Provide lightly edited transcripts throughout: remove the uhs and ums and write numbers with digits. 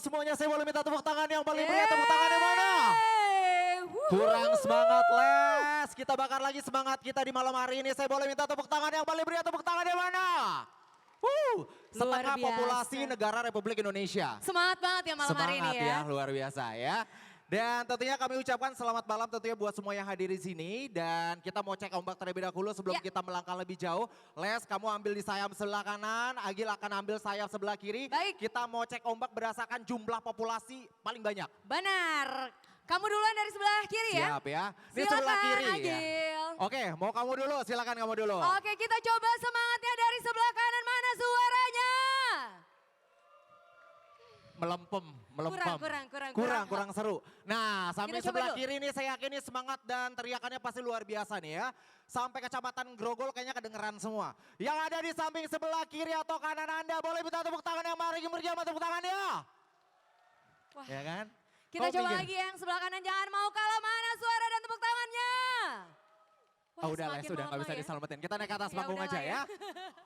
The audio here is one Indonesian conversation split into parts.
semuanya, saya boleh minta tepuk tangan yang paling meriah, tepuk tangannya mana? Kurang semangat Les, kita bakar lagi semangat kita di malam hari ini. Saya boleh minta tepuk tangan yang paling meriah, tepuk tangannya mana? Setengah populasi negara Republik Indonesia. Semangat banget ya malam hari ini ya. Semangat ya, luar biasa ya. Dan tentunya kami ucapkan selamat malam tentunya buat semua yang hadir di sini. Dan kita mau cek ombak terlebih dahulu sebelum kita melangkah lebih jauh. Les, kamu ambil di sayap sebelah kanan, Agil akan ambil sayap sebelah kiri. Baik. Kita mau cek ombak berdasarkan jumlah populasi paling banyak. Benar. Kamu duluan dari sebelah kiri ya. Siap ya. Ini Silakan sebelah kiri Agil. ya. Oke, mau kamu dulu, silakan kamu dulu. Oke, kita coba semangatnya dari sebelah kanan, mana suaranya? Melempem. Kurang Kurang seru. Nah, sampai Kita coba sebelah dulu. kiri ini saya yakin ini semangat dan teriakannya pasti luar biasa nih ya. Sampai kecamatan Grogol kayaknya kedengeran semua. Yang ada di samping sebelah kiri atau kanan Anda boleh minta tepuk tangan yang mari meriah tepuk tangannya. Wah. Ya kan? Kita Kau coba pinggir. lagi yang sebelah kanan, jangan mau kalah, mana suara dan tepuk tangannya? Wah, Oh udah Les, semakin sudah nggak lama bisa ya. diselamatin. Kita naik ke atas Ya panggung aja udahlah ya.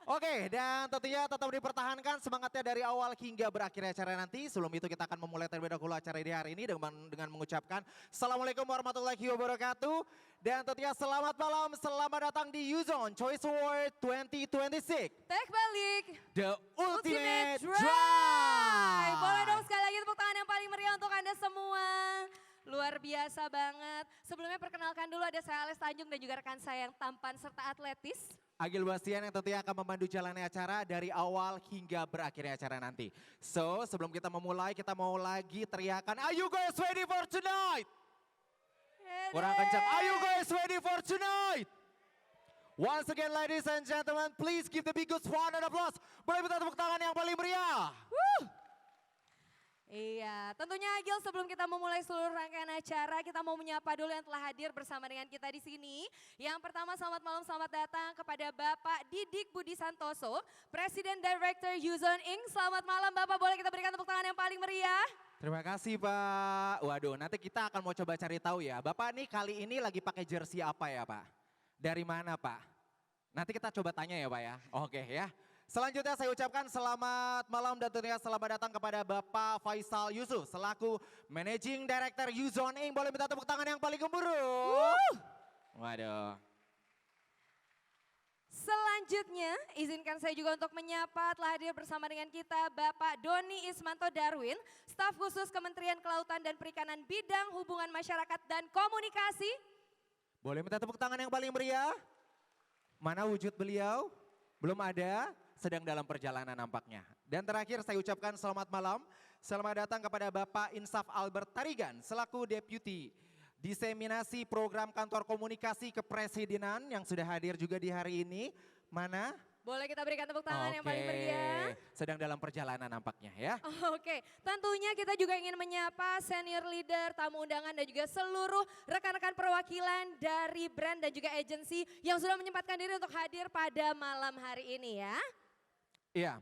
Oke, dan tentunya tetap dipertahankan semangatnya dari awal hingga berakhirnya acara nanti. Sebelum itu kita akan memulai terlebih dahulu acara di hari ini dengan mengucapkan Assalamualaikum warahmatullahi wabarakatuh. Dan tentunya selamat malam, selamat datang di U-Zone Choice Award 2026. Tek balik. The Ultimate Drive. Drive. Boleh dong sekali lagi tepuk tangan yang paling meriah untuk Anda semua. Luar biasa banget. Sebelumnya perkenalkan dulu ada saya Ales Tanjung dan juga rekan saya yang tampan serta atletis. Agil Bastian yang tentunya akan memandu jalannya acara dari awal hingga berakhirnya acara nanti. So, sebelum kita memulai, kita mau lagi teriakan, are you guys ready for tonight? Kurang kencang, are you guys ready for tonight? Once again ladies and gentlemen, please give the biggest round of applause. Boleh minta tepuk tangan yang paling meriah. Iya, tentunya Agil sebelum kita memulai seluruh rangkaian acara, kita mau menyapa dulu yang telah hadir bersama dengan kita di sini. Yang pertama selamat malam, selamat datang kepada Bapak Didik Budi Santoso, Presiden Director U-Zone Inc. Selamat malam Bapak, boleh kita berikan tepuk tangan yang paling meriah? Terima kasih Pak. Waduh, nanti kita akan mau coba cari tahu ya. Bapak nih kali ini lagi pakai jersey apa ya Pak? Dari mana Pak? Nanti kita coba tanya ya Pak ya. Oke ya. Selanjutnya saya ucapkan selamat malam dan tentunya selamat datang kepada Bapak Faisal Yusuf selaku Managing Director U-Zone Inc. Boleh minta tepuk tangan yang paling gemuruh. Waduh. Selanjutnya izinkan saya juga untuk menyapa telah hadir bersama dengan kita Bapak Doni Ismanto Darwin, staf khusus Kementerian Kelautan dan Perikanan bidang hubungan masyarakat dan komunikasi. Boleh minta tepuk tangan yang paling meriah? Mana wujud beliau? Belum ada, sedang dalam perjalanan nampaknya. Dan terakhir saya ucapkan selamat malam, selamat datang kepada Bapak Insaf Albert Tarigan selaku Deputi Diseminasi Program Kantor Komunikasi Kepresidenan yang sudah hadir juga di hari ini. Mana? Boleh kita berikan tepuk tangan yang paling meriah? Sedang dalam perjalanan nampaknya ya. Oke, tentunya kita juga ingin menyapa senior leader, tamu undangan dan juga seluruh rekan-rekan perwakilan dari brand dan juga agensi yang sudah menyempatkan diri untuk hadir pada malam hari ini ya. Iya,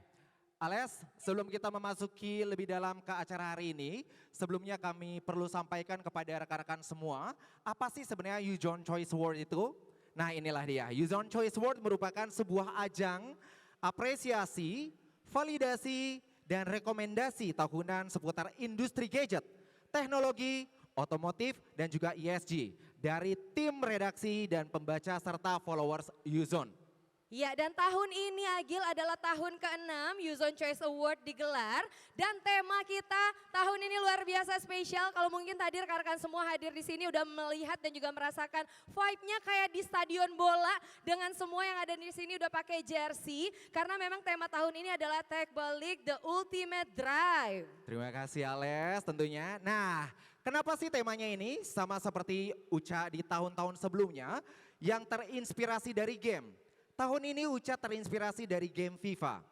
Ales, sebelum kita memasuki lebih dalam ke acara hari ini, sebelumnya kami perlu sampaikan kepada rekan-rekan semua, apa sih sebenarnya U-Zone Choice Award itu? Nah inilah dia, U-Zone Choice Award merupakan sebuah ajang apresiasi, validasi, dan rekomendasi tahunan seputar industri gadget, teknologi, otomotif, dan juga ESG dari tim redaksi dan pembaca serta followers U-Zone. Ya, dan tahun ini Agil adalah tahun ke-6 U-Zone Choice Award digelar. Dan tema kita tahun ini luar biasa spesial. Kalau mungkin tadi rekan-rekan semua hadir di sini udah melihat dan juga merasakan vibe-nya kayak di stadion bola. Dengan semua yang ada di sini udah pakai jersey. Karena memang tema tahun ini adalah Tek Balik The Ultimate Drive. Terima kasih Ales tentunya. Nah, kenapa sih temanya ini sama seperti Uca di tahun-tahun sebelumnya yang terinspirasi dari game? Tahun ini Uca terinspirasi dari game FIFA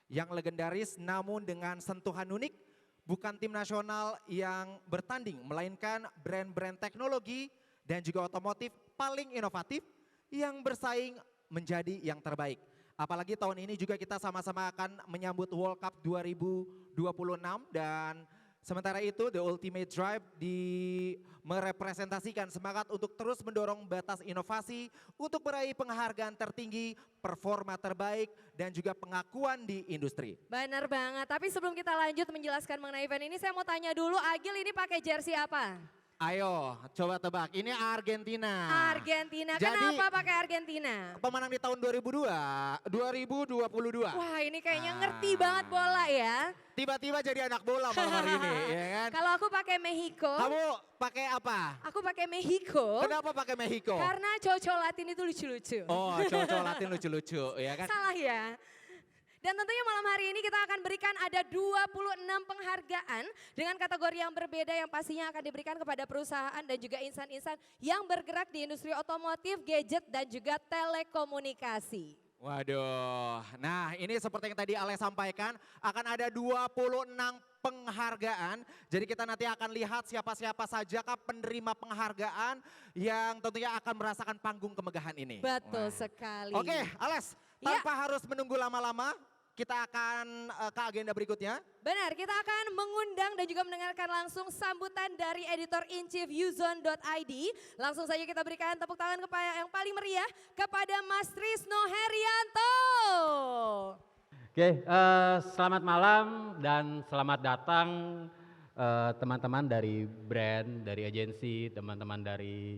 yang legendaris namun dengan sentuhan unik, bukan tim nasional yang bertanding melainkan brand-brand teknologi dan juga otomotif paling inovatif yang bersaing menjadi yang terbaik. Apalagi tahun ini juga kita sama-sama akan menyambut World Cup 2026 dan Sementara itu The Ultimate Drive merepresentasikan semangat untuk terus mendorong batas inovasi untuk meraih penghargaan tertinggi, performa terbaik, dan juga pengakuan di industri. Benar banget, tapi sebelum kita lanjut menjelaskan mengenai event ini, saya mau tanya dulu Agil ini pakai jersey apa? Ayo coba tebak, ini Argentina. Argentina, Jadi, kenapa pakai Argentina? Pemenang di tahun 2022. Wah ini kayaknya ngerti banget bola ya. Tiba-tiba jadi anak bola malam hari ini, ya kan? Kalau aku pakai Mexico. Kamu pakai apa? Aku pakai Mexico. Kenapa pakai Mexico? Karena cowok-cowok Latin itu lucu-lucu. Oh, cowok-cowok Latin lucu-lucu, ya kan? Salah ya. Dan tentunya malam hari ini kita akan berikan ada 26 penghargaan dengan kategori yang berbeda yang pastinya akan diberikan kepada perusahaan dan juga insan-insan yang bergerak di industri otomotif, gadget dan juga telekomunikasi. Waduh, nah ini seperti yang tadi Ale sampaikan akan ada 26 penghargaan. Jadi kita nanti akan lihat siapa-siapa saja penerima penghargaan yang tentunya akan merasakan panggung kemegahan ini. Betul sekali. Oke, Ales, tanpa harus menunggu lama-lama, kita akan ke agenda berikutnya. Benar, kita akan mengundang dan juga mendengarkan langsung sambutan dari editor-in-chief Uzone.id. Langsung saja kita berikan tepuk tangan kepada yang paling meriah kepada Mas Trisno Herianto. Oke, selamat malam dan selamat datang teman-teman dari brand, dari agensi, teman-teman dari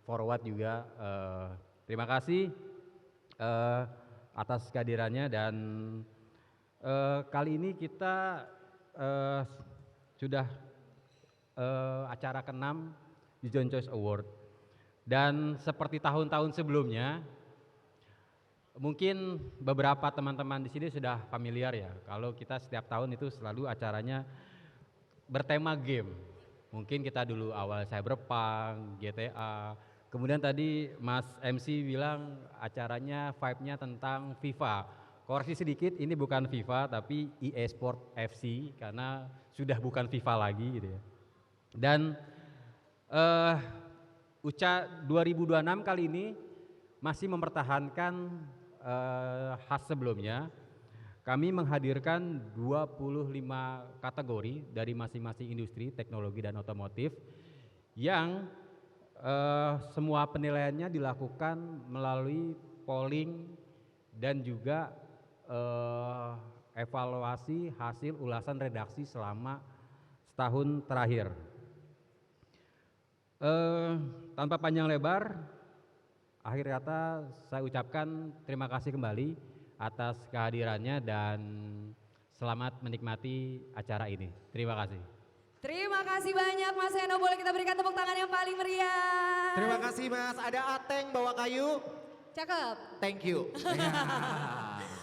Forward juga. Terima kasih atas kehadirannya dan kali ini kita sudah acara ke-6 Uzone Choice Award dan seperti tahun-tahun sebelumnya mungkin beberapa teman-teman di sini sudah familiar ya kalau kita setiap tahun itu selalu acaranya bertema game. Mungkin kita dulu awal Cyberpunk, GTA, kemudian tadi Mas MC bilang acaranya vibe-nya tentang FIFA. Koreksi sedikit, ini bukan FIFA tapi EA Sport FC karena sudah bukan FIFA lagi gitu ya. Dan UCA 2026 kali ini masih mempertahankan khas sebelumnya. Kami menghadirkan 25 kategori dari masing-masing industri, teknologi dan otomotif yang semua penilaiannya dilakukan melalui polling dan juga evaluasi hasil ulasan redaksi selama setahun terakhir. Tanpa panjang lebar, akhir kata saya ucapkan terima kasih kembali atas kehadirannya dan selamat menikmati acara ini. Terima kasih. Terima kasih banyak Mas Heno, boleh kita berikan tepuk tangan yang paling meriah. Terima kasih Mas, ada Ateng bawa kayu. Cakep. Thank you.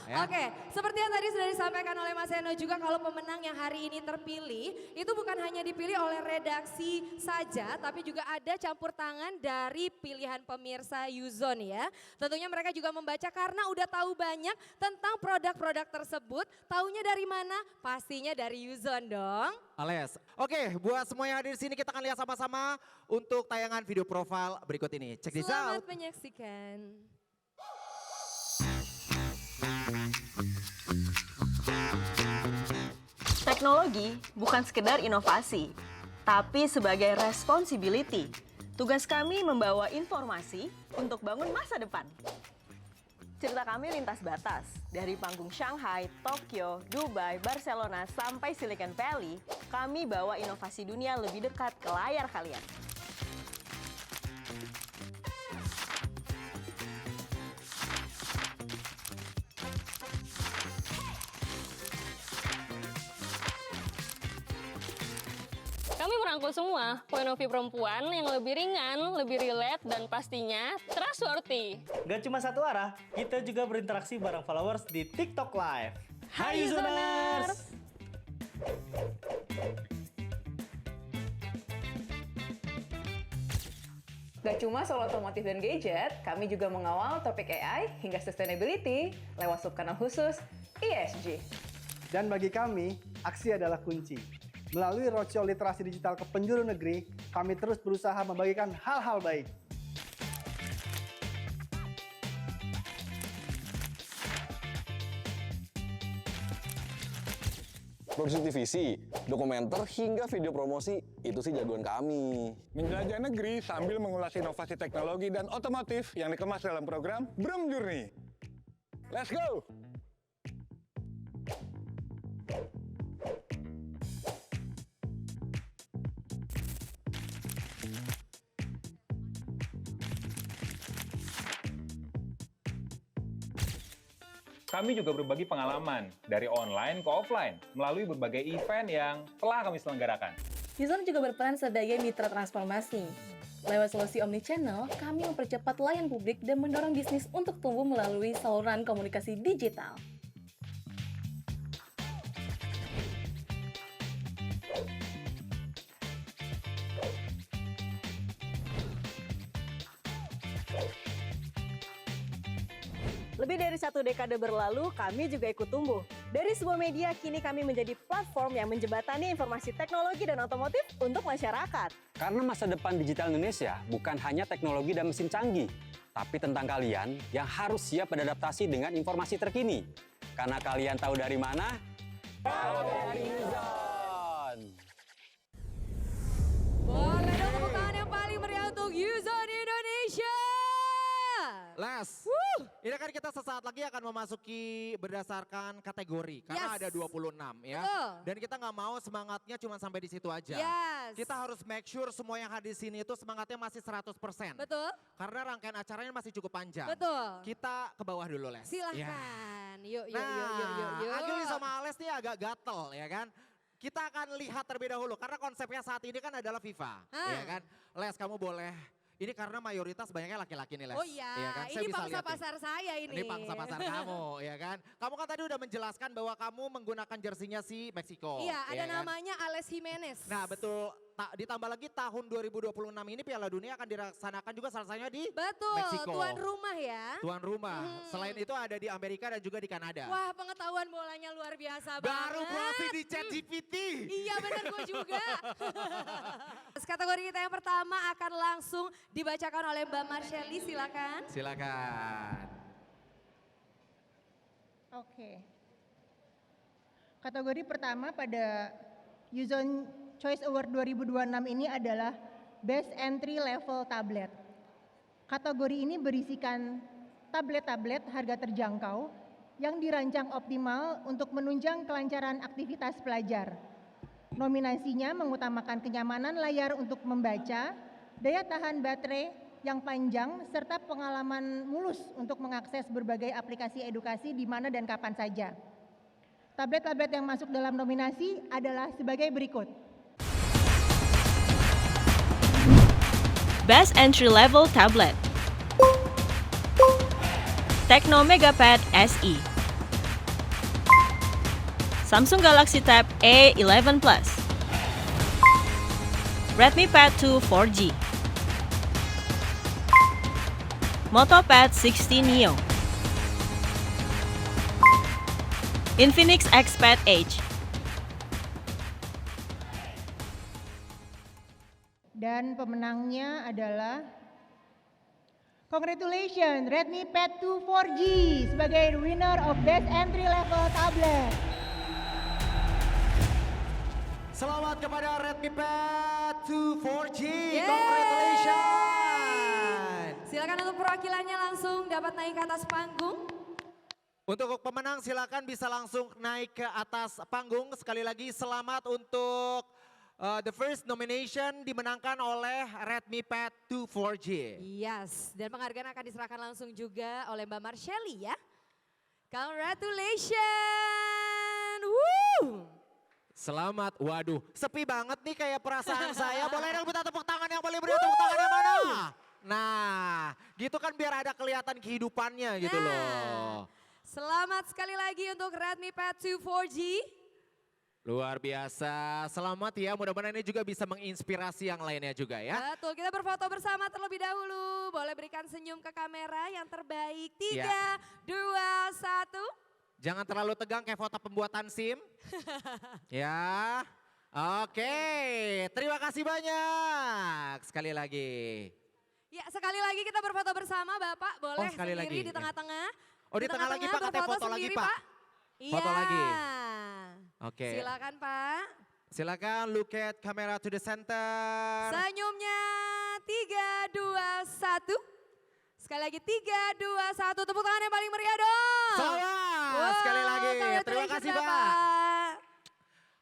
Ya. Oke, seperti yang tadi sudah disampaikan oleh Mas Heno juga kalau pemenang yang hari ini terpilih itu bukan hanya dipilih oleh redaksi saja tapi juga ada campur tangan dari pilihan pemirsa Uzone ya. Tentunya mereka juga membaca karena udah tahu banyak tentang produk-produk tersebut. Taunya dari mana? Pastinya dari Uzone dong. Ales. Oke, buat semua yang hadir di sini kita akan lihat sama-sama untuk tayangan video profile berikut ini. Check this out. Selamat menyaksikan. Teknologi bukan sekedar inovasi, tapi sebagai responsibility. Tugas kami membawa informasi untuk bangun masa depan. Cerita kami lintas batas, dari panggung Shanghai, Tokyo, Dubai, Barcelona, sampai Silicon Valley, kami bawa inovasi dunia lebih dekat ke layar kalian. Kami merangkul semua point of view perempuan yang lebih ringan, lebih relate, dan pastinya trustworthy. Gak cuma satu arah, kita juga berinteraksi bareng followers di TikTok Live. Hai Uzoners! Gak cuma soal otomotif dan gadget, kami juga mengawal topik AI hingga sustainability lewat subkanal khusus ESG. Dan bagi kami, aksi adalah kunci. Melalui roadshow literasi digital ke penjuru negeri, kami terus berusaha membagikan hal-hal baik. Produksi TVC, dokumenter, hingga video promosi, itu sih jagoan kami. Menjelajah negeri sambil mengulas inovasi teknologi dan otomotif yang dikemas dalam program Brum Journey. Let's go! Kami juga berbagi pengalaman dari online ke offline melalui berbagai event yang telah kami selenggarakan. Yuzon juga berperan sebagai mitra transformasi. Lewat solusi omnichannel, kami mempercepat layanan publik dan mendorong bisnis untuk tumbuh melalui saluran komunikasi digital. Lebih dari 1 dekade berlalu, kami juga ikut tumbuh. Dari sebuah media, kini kami menjadi platform yang menjembatani informasi teknologi dan otomotif untuk masyarakat. Karena masa depan digital Indonesia bukan hanya teknologi dan mesin canggih, tapi tentang kalian yang harus siap beradaptasi dengan informasi terkini. Karena kalian tahu dari mana? Tahu dari Yuzon! Boleh dong tepuk tangan yang paling meriah untuk Yuzon Indonesia! Les, ini kan kita sesaat lagi akan memasuki berdasarkan kategori. Karena ada 26 ya. Betul. Dan kita nggak mau semangatnya cuma sampai di situ aja. Yes. Kita harus make sure semua yang hadir di sini itu semangatnya masih 100%. Betul. Karena rangkaian acaranya masih cukup panjang. Betul. Kita ke bawah dulu, Les. Silahkan. Yuk. Agili sama Ales nih agak gatel ya kan. Kita akan lihat terlebih dahulu karena konsepnya saat ini kan adalah FIFA. Ya kan. Les, kamu boleh. Ini karena mayoritas banyaknya laki-laki nih, Les. Oh iya, ya kan? ini pangsa pasar saya ini. Ini pangsa pasar kamu, ya kan? Kamu kan tadi udah menjelaskan bahwa kamu menggunakan jersinya si Meksiko. Iya, ada ya kan? namanya Alex Jimenez. Nah betul, ditambah lagi tahun 2026 ini Piala Dunia akan dilaksanakan juga salah satunya di Meksiko. Tuan rumah ya. Tuan rumah. Selain itu ada di Amerika dan juga di Kanada. Wah, pengetahuan bolanya luar biasa banget. Baru browsing di ChatGPT. Iya benar, gue juga. Kategori kita yang pertama akan langsung dibacakan oleh Mbak Marsheli, silakan. Silakan. Oke. Kategori pertama pada Yuzon Choice Award 2026 ini adalah Best Entry Level Tablet. Kategori ini berisikan tablet-tablet harga terjangkau yang dirancang optimal untuk menunjang kelancaran aktivitas pelajar. Nominasinya mengutamakan kenyamanan layar untuk membaca, daya tahan baterai yang panjang, serta pengalaman mulus untuk mengakses berbagai aplikasi edukasi di mana dan kapan saja. Tablet-tablet yang masuk dalam nominasi adalah sebagai berikut. Best Entry Level Tablet Tecno Megapad SE Samsung Galaxy Tab A11 Plus Redmi Pad 2 4G Motopad 60 Neo Infinix Xpad Edge. Dan pemenangnya adalah congratulations Redmi Pad 2 4G sebagai winner of Best Entry Level Tablet. Selamat kepada Redmi Pad 2 4G. Yeay. Congratulations. Silakan untuk perwakilannya langsung dapat naik ke atas panggung. Untuk pemenang silakan bisa langsung naik ke atas panggung. Sekali lagi selamat untuk the first nomination dimenangkan oleh Redmi Pad 2 4G. Yes, dan penghargaan akan diserahkan langsung juga oleh Mbak Marsheli ya. Congratulations. Woo! Selamat, waduh sepi banget nih kayak perasaan saya. Boleh dong minta tepuk tangan yang paling meriah, tepuk tangan yang mana? Nah, gitu kan biar ada kelihatan kehidupannya gitu loh. Selamat sekali lagi untuk Redmi Pad 2 4G. Luar biasa, selamat ya, mudah-mudahan ini juga bisa menginspirasi yang lainnya juga ya. Betul, kita berfoto bersama terlebih dahulu. Boleh berikan senyum ke kamera yang terbaik. 3, 2, 1. Jangan terlalu tegang kayak foto pembuatan SIM. Ya, oke, terima kasih banyak sekali lagi. Ya, sekali lagi kita berfoto bersama Bapak, boleh sekali sendiri lagi, di tengah-tengah. Oh di tengah lagi Pak, katanya foto lagi Pak. Iya. Foto lagi. Oke. Silakan Pak. Silakan look at camera to the center. Senyumnya 3, 2, 1. Sekali lagi 3, 2, 1. Tepuk tangan yang paling meriah dong. Selamat sekali lagi. Terima kasih congratulations, Pak.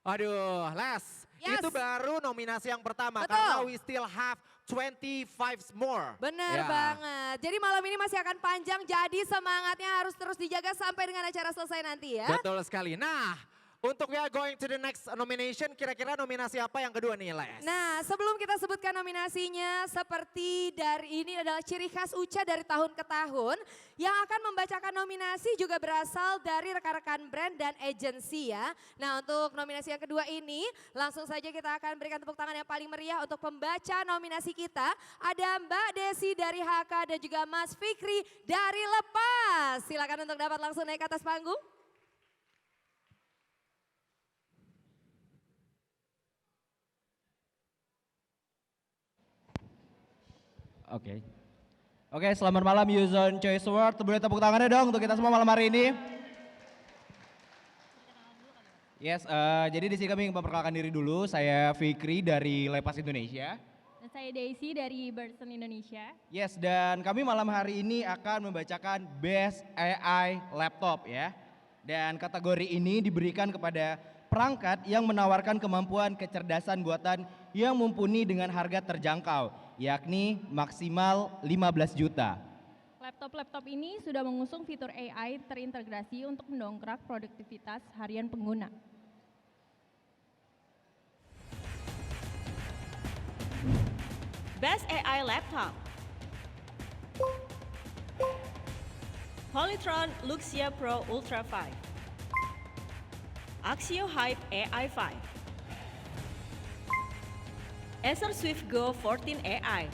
Aduh, Les. Yes. Itu baru nominasi yang pertama. Betul. Karena we still have 25 more. Benar Ya. banget. Jadi malam ini masih akan panjang. Jadi semangatnya harus terus dijaga sampai dengan acara selesai nanti ya. Betul sekali. Nah, untuk we are going to the next nomination, kira-kira nominasi apa yang kedua nih, Les? Nah, sebelum kita sebutkan nominasinya, seperti dari ini adalah ciri khas Uca dari tahun ke tahun. Yang akan membacakan nominasi juga berasal dari rekan-rekan brand dan agensi ya. Nah, untuk nominasi yang kedua ini, langsung saja kita akan berikan tepuk tangan yang paling meriah untuk pembaca nominasi kita. Ada Mbak Desi dari HK dan juga Mas Fikri dari Lepas. Silakan untuk dapat langsung naik ke atas panggung. Oke, selamat malam Yuzon Choice Award. Boleh tepuk tangannya dong untuk kita semua malam hari ini. Yes, jadi di sini kami memperkenalkan diri dulu. Saya Fikri dari Lepas Indonesia. Dan saya Daisy dari Birdson Indonesia. Yes, dan kami malam hari ini akan membacakan Best AI Laptop ya. Dan kategori ini diberikan kepada perangkat yang menawarkan kemampuan kecerdasan buatan yang mumpuni dengan harga terjangkau, yakni maksimal 15 juta. Laptop-laptop ini sudah mengusung fitur AI terintegrasi untuk mendongkrak produktivitas harian pengguna. Best AI Laptop. Polytron Luxia Pro Ultra 5. Axio Hype AI 5. Acer Swift Go 14 AI.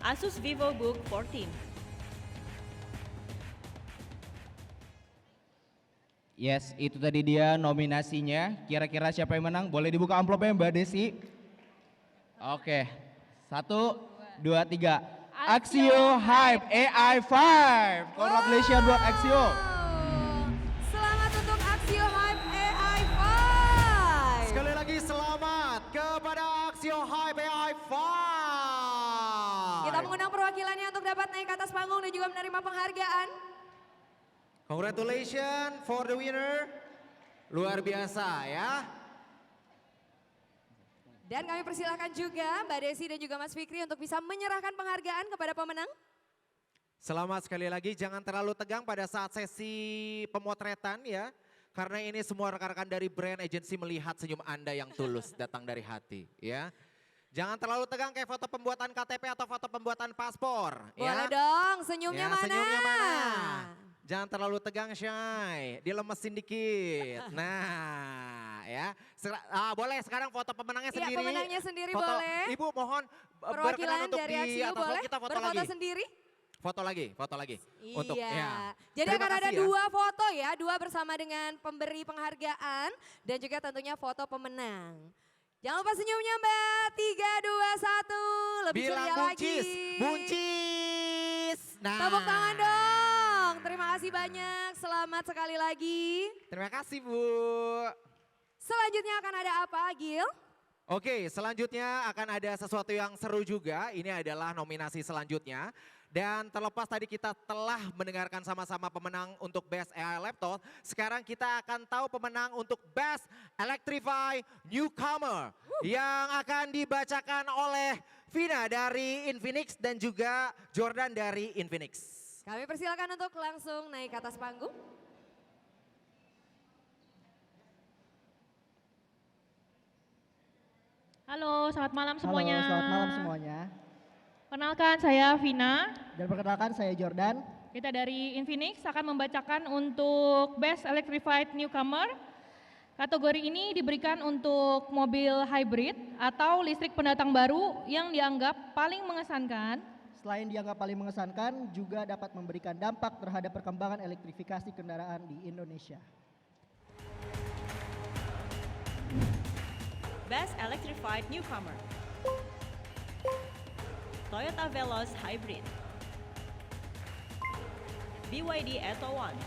Asus VivoBook 14. Yes, itu tadi dia nominasinya. Kira-kira siapa yang menang? Boleh dibuka amplopnya Mbak Desi? Oke, 1, 2, 3. Axio Hype AI 5. Congratulations buat Axio. Selamat untuk Axio Hype AI 5. Sekali lagi selamat kepada Axio Hype AI 5. Kita mengundang perwakilannya untuk dapat naik ke atas panggung dan juga menerima penghargaan. Congratulations for the winner. Luar biasa ya. Dan kami persilahkan juga Mbak Desi dan juga Mas Fikri untuk bisa menyerahkan penghargaan kepada pemenang. Selamat sekali lagi, jangan terlalu tegang pada saat sesi pemotretan ya. Karena ini semua rekan-rekan dari brand agency melihat senyum Anda yang tulus datang dari hati ya. Jangan terlalu tegang kayak foto pembuatan KTP atau foto pembuatan paspor. Boleh ya. dong, senyumnya Ya, mana? senyumnya mana? Jangan terlalu tegang Shay, dilemesin dikit. Nah ya, boleh sekarang foto pemenangnya Iya, sendiri. pemenangnya sendiri foto, boleh. Ibu mohon Perwakilan berkenan untuk dari di Axio atas boleh kita foto berfoto lagi. sendiri. Foto lagi. Iya. Untuk, ya. Jadi Terima akan ada kasih ya. 2 foto ya, 2 bersama dengan pemberi penghargaan dan juga tentunya foto pemenang. Jangan lupa senyumnya Mbak. 3, 2, 1. Lebih Bilang ceria lagi. buncis. Nah. Tepuk tangan dong. Terima kasih banyak. Selamat sekali lagi. Terima kasih Bu. Selanjutnya akan ada apa Gil? Oke, selanjutnya akan ada sesuatu yang seru juga. Ini adalah nominasi selanjutnya. Dan terlepas tadi kita telah mendengarkan sama-sama pemenang untuk Best AI Laptop. Sekarang kita akan tahu pemenang untuk Best Electrify Newcomer. Yang akan dibacakan oleh Vina dari Infinix dan juga Jordan dari Infinix. Kami persilakan untuk langsung naik ke atas panggung. Halo, selamat malam semuanya. Halo, selamat malam semuanya. Perkenalkan saya Vina. Dan perkenalkan saya Jordan. Kita dari Infinix akan membacakan untuk Best Electrified Newcomer. Kategori ini diberikan untuk mobil hybrid atau listrik pendatang baru yang dianggap paling mengesankan. Selain dianggap paling mengesankan, juga dapat memberikan dampak terhadap perkembangan elektrifikasi kendaraan di Indonesia. Best Electrified Newcomer. Toyota Veloz Hybrid. BYD Atto 1.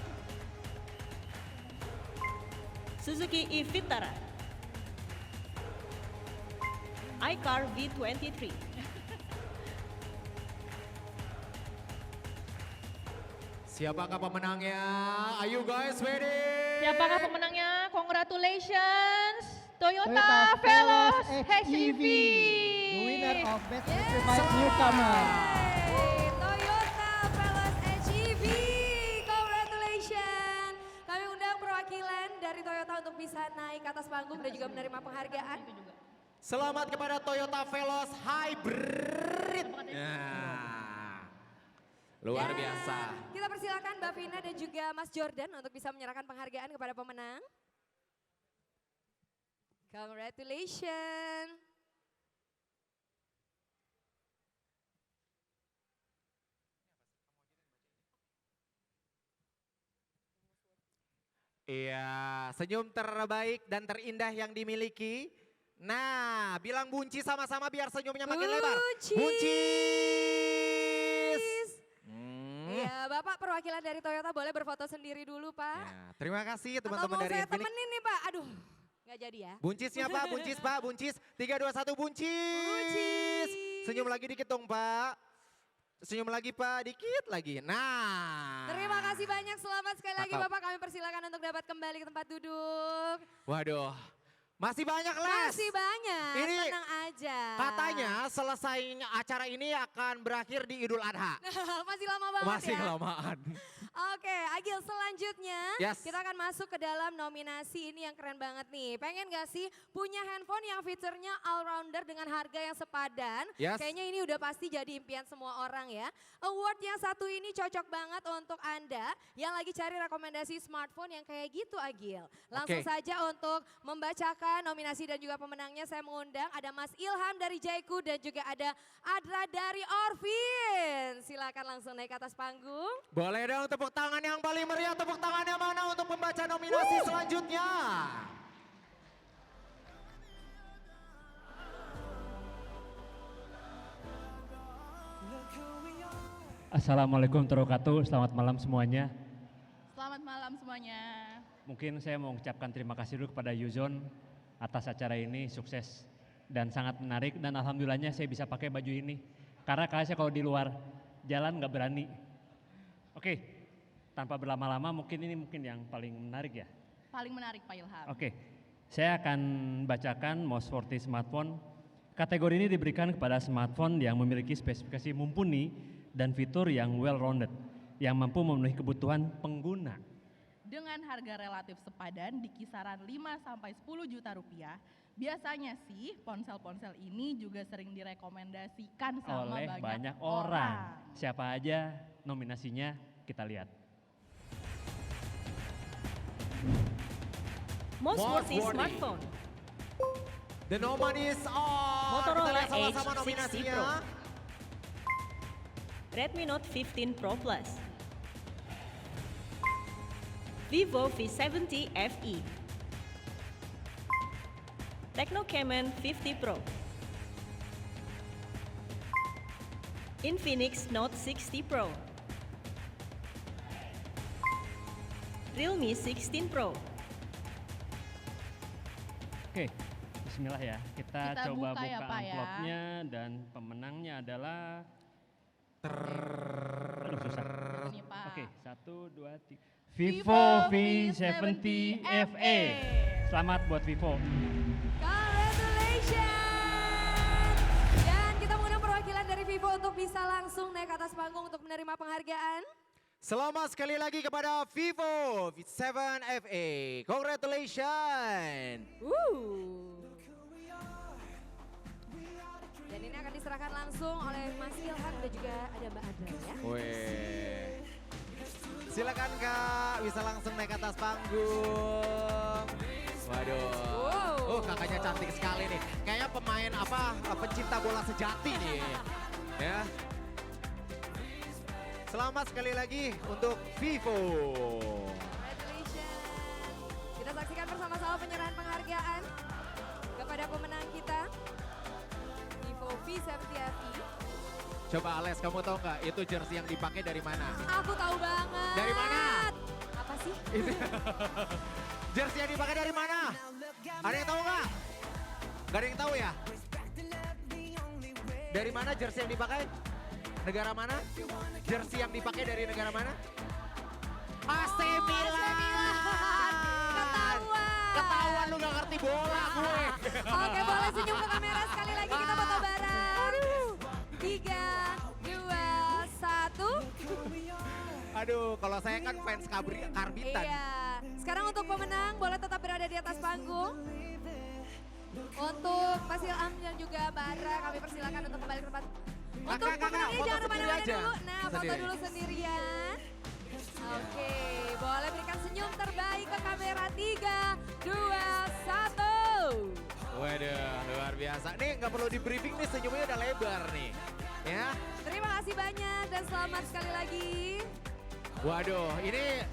Suzuki e-Vitara, iCar V23, Siapakah pemenangnya? Are you guys ready? Siapakah pemenangnya? Congratulations, Toyota Veloz HEV. The winner of Best Electrified Newcomer. Toyota Veloz HEV, congratulations. Kami undang perwakilan dari Toyota untuk bisa naik ke atas panggung dan juga menerima penghargaan. Selamat kepada Toyota Veloz Hybrid. Luar biasa. Kita persilakan Mbak Vina dan juga Mas Jordan untuk bisa menyerahkan penghargaan kepada pemenang. Congratulations. Iya, senyum terbaik dan terindah yang dimiliki. Nah, bilang bunci sama-sama biar senyumnya makin lebar. Buncis. Iya, Bapak perwakilan dari Toyota boleh berfoto sendiri dulu, Pak. Ya, terima kasih Atau teman-teman mau dari saya Infinix. temenin nih, Pak. Aduh, nggak jadi ya. Buncisnya Pak, buncis Pak, buncis. 3, 2, 1, buncis. Senyum lagi dikit dong Pak. Senyum lagi Pak, dikit lagi. Nah. Terima kasih banyak, selamat sekali lagi Cakep. Bapak. Kami persilakan untuk dapat kembali ke tempat duduk. Waduh, masih banyak Les. Masih banyak, Ini tenang aja. katanya selesainya acara ini akan berakhir di Idul Adha. Masih lama banget Masih ya. kelamaan. Oke, Agil selanjutnya Yes. kita akan masuk ke dalam nominasi ini yang keren banget nih. Pengen gak sih punya handphone yang fiturnya all-rounder dengan harga yang sepadan? Yes. Kayaknya ini udah pasti jadi impian semua orang ya. Award yang satu ini cocok banget untuk Anda yang lagi cari rekomendasi smartphone yang kayak gitu Agil. Langsung Oke. saja untuk membacakan nominasi dan juga pemenangnya saya mengundang ada Mas Ilham dari Jaiku dan juga ada Adra dari Orvin. Silakan langsung naik ke atas panggung. Boleh dong tepuk tangan yang paling meriah, tepuk tangannya mana untuk membaca nominasi selanjutnya. Assalamualaikum warahmatullahi wabarakatuh, selamat malam semuanya. Selamat malam semuanya. Mungkin saya mau mengucapkan terima kasih dulu kepada Yuzon atas acara ini, sukses dan sangat menarik dan alhamdulillahnya saya bisa pakai baju ini. Karena saya kalau di luar jalan nggak berani. Oke, tanpa berlama-lama mungkin ini yang paling menarik ya. Paling menarik Pak Ilham. Oke, saya akan bacakan most worthy smartphone. Kategori ini diberikan kepada smartphone yang memiliki spesifikasi mumpuni dan fitur yang well-rounded, yang mampu memenuhi kebutuhan pengguna. Dengan harga relatif sepadan di kisaran 5-10 juta rupiah, biasanya sih ponsel-ponsel ini juga sering direkomendasikan sama Oleh banyak orang. Siapa aja nominasinya kita lihat. Most worthy smartphone. The nominees are Motorola kita lihat sama-sama Edge 60 nominasinya. Pro, Redmi Note 15 Pro Plus, Vivo V70 FE, Tecno Camon 50 Pro, Infinix Note 60 Pro, Realme 16 Pro. Oke, bismillah ya. Kita coba buka ya, buka Pak, ya. amplopnya dan pemenangnya adalah Aduh, susah. Ini, Pak. Oke, 1, 2, 3. Vivo V70 FE. Selamat buat Vivo. Congratulations! Dan kita mengundang perwakilan dari Vivo untuk bisa langsung naik ke atas panggung untuk menerima penghargaan. Selamat sekali lagi kepada Vivo V7 FE. Congratulations. Dan ini akan diserahkan langsung oleh Mas Ilham dan juga ada Mbak Adra ya. Weh. Silakan Kak, bisa langsung naik ke atas panggung. Waduh. Kakaknya cantik sekali nih. Kayaknya pemain pencinta bola sejati nih. Ya. Selamat sekali lagi untuk Vivo. Congratulations. Kita saksikan bersama-sama penyerahan penghargaan kepada pemenang kita. Vivo V70 FE. Coba Ales, kamu tahu nggak itu jersey yang dipakai dari mana? Aku tahu banget. Dari mana? Apa sih? Itu. Jersey yang dipakai dari mana? Ada yang tahu nggak? Gak ada yang tahu ya? Dari mana jersey yang dipakai? Negara mana? Jersey yang dipakai dari negara mana? AC Milan. Ketahuan lu gak ngerti bola gue. Oke, boleh senyum ke kamera sekali lagi kita foto bareng. 3, 2, 1. Aduh, kalau saya kan fans Karbitan. Iya. Sekarang untuk pemenang boleh tetap berada di atas panggung. Untuk Mas Ilham dan juga Bara kami persilakan untuk kembali ke tempat. Untuk pemenangnya jangan kemana-mana dulu. Nah, foto dulu sendirian. Oke, boleh berikan senyum terbaik ke kamera 3, 2, 1. Waduh, luar biasa. Nih nggak perlu di briefing nih, senyumnya udah lebar nih. Ya. Terima kasih banyak dan selamat sekali lagi. Waduh, ini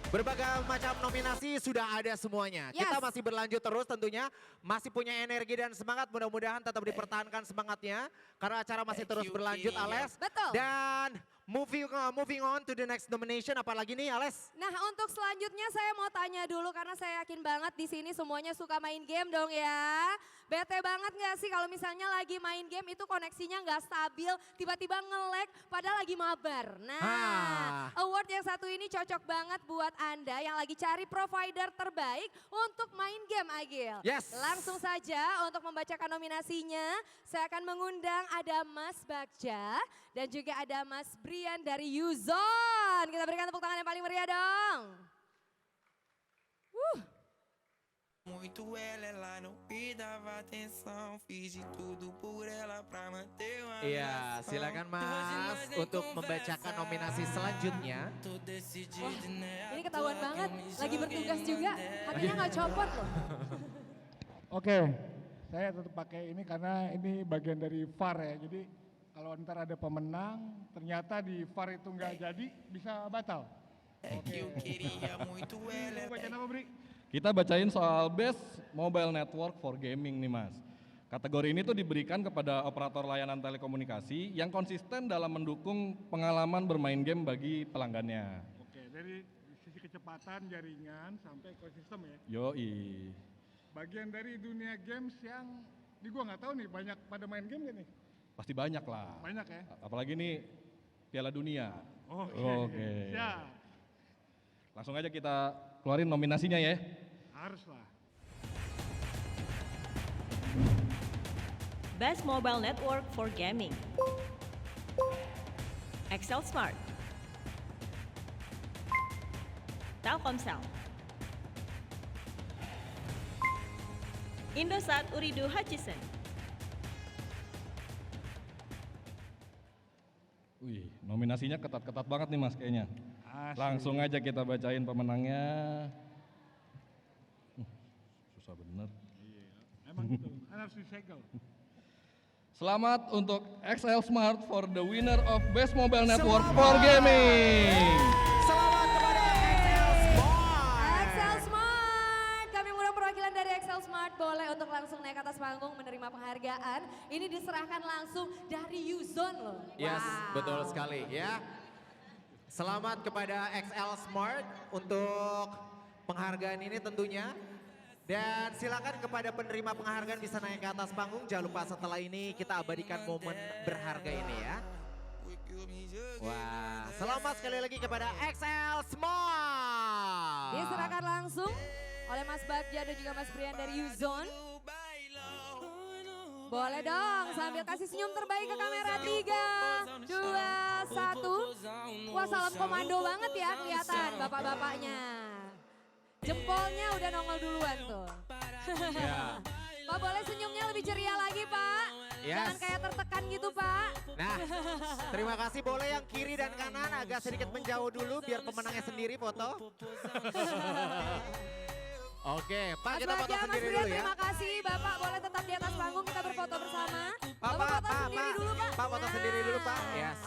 berbagai macam nominasi sudah ada semuanya. Yes. Kita masih berlanjut terus tentunya. Masih punya energi dan semangat. Mudah-mudahan tetap dipertahankan semangatnya. Karena acara masih terus berlanjut, Ales. Betul. Dan moving on to the next nomination. Apalagi nih, Ales? Nah, untuk selanjutnya saya mau tanya dulu karena saya yakin banget di sini semuanya suka main game dong ya. Bete banget gak sih kalau misalnya lagi main game itu koneksinya gak stabil, tiba-tiba nge-lag padahal lagi mabar. Nah, award yang satu ini cocok banget buat Anda yang lagi cari provider terbaik untuk main game, Agil. Yes. Langsung saja untuk membacakan nominasinya, saya akan mengundang ada Mas Bagja dan juga ada Mas Brian dari Yuzon. Kita berikan tepuk tangan yang paling meriah dong. Muito ela, ela não me dava atenção. Fiz de tudo por ela pra manter uma Iya, silakan Mas untuk membacakan nominasi selanjutnya. Ini ketahuan banget, lagi bertugas juga, hatinya nggak copot loh. Oke, saya tetap pakai ini karena ini bagian dari VAR ya. Jadi kalau ntar ada pemenang, ternyata di VAR itu nggak jadi, bisa batal. Oke. Bacain apa, Bri? Kita bacain soal Best Mobile Network for Gaming nih Mas. Kategori ini tuh diberikan kepada operator layanan telekomunikasi yang konsisten dalam mendukung pengalaman bermain game bagi pelanggannya. Oke, dari sisi kecepatan jaringan sampai ekosistem ya. Yoi. Bagian dari dunia games yang, ini gua nggak tahu nih banyak pada main game gak nih? Pasti banyak lah. Banyak ya? Apalagi nih Piala Dunia. Oke. Siap. Langsung aja kita keluarin nominasinya ya. Haruslah. Best Mobile Network for Gaming. Excel Smart. Telkomsel. Indosat Uridu Hutchison. Wih, nominasinya ketat-ketat banget nih Mas kayaknya. Asli. Langsung aja kita bacain pemenangnya. Susah bener. Iya, emang gitu, harus disegel. Selamat untuk XL Smart for the winner of Best Mobile Network for Gaming. Selamat kepada XL Smart. XL Smart, kami mengundang perwakilan dari XL Smart boleh untuk langsung naik ke atas panggung menerima penghargaan. Ini diserahkan langsung dari Yuzon loh. Yes, betul sekali ya. Selamat kepada XL Smart untuk penghargaan ini tentunya. Dan silakan kepada penerima penghargaan bisa naik ke atas panggung. Jangan lupa setelah ini kita abadikan momen berharga ini ya. Wah, selamat sekali lagi kepada XL Smart. Diserahkan langsung oleh Mas Bagja dan juga Mas Brian dari Yuzon. Boleh dong sambil kasih senyum terbaik ke kamera 3, 2, 1. Wah, salam komando banget ya kelihatan bapak-bapaknya. Jempolnya udah nongol duluan tuh. Ya. Pak, boleh senyumnya lebih ceria lagi Pak. Yes. Jangan kayak tertekan gitu Pak. Nah, terima kasih. Boleh yang kiri dan kanan agak sedikit menjauh dulu biar pemenangnya sendiri foto. Oke, Pak, Mas kita foto Bagja, Mas sendiri Brian, dulu ya. terima kasih Bapak boleh tetap di atas panggung kita berfoto bersama. Pak, Bapak foto sendiri dulu Pak. Pak, foto sendiri dulu Pak. Yes.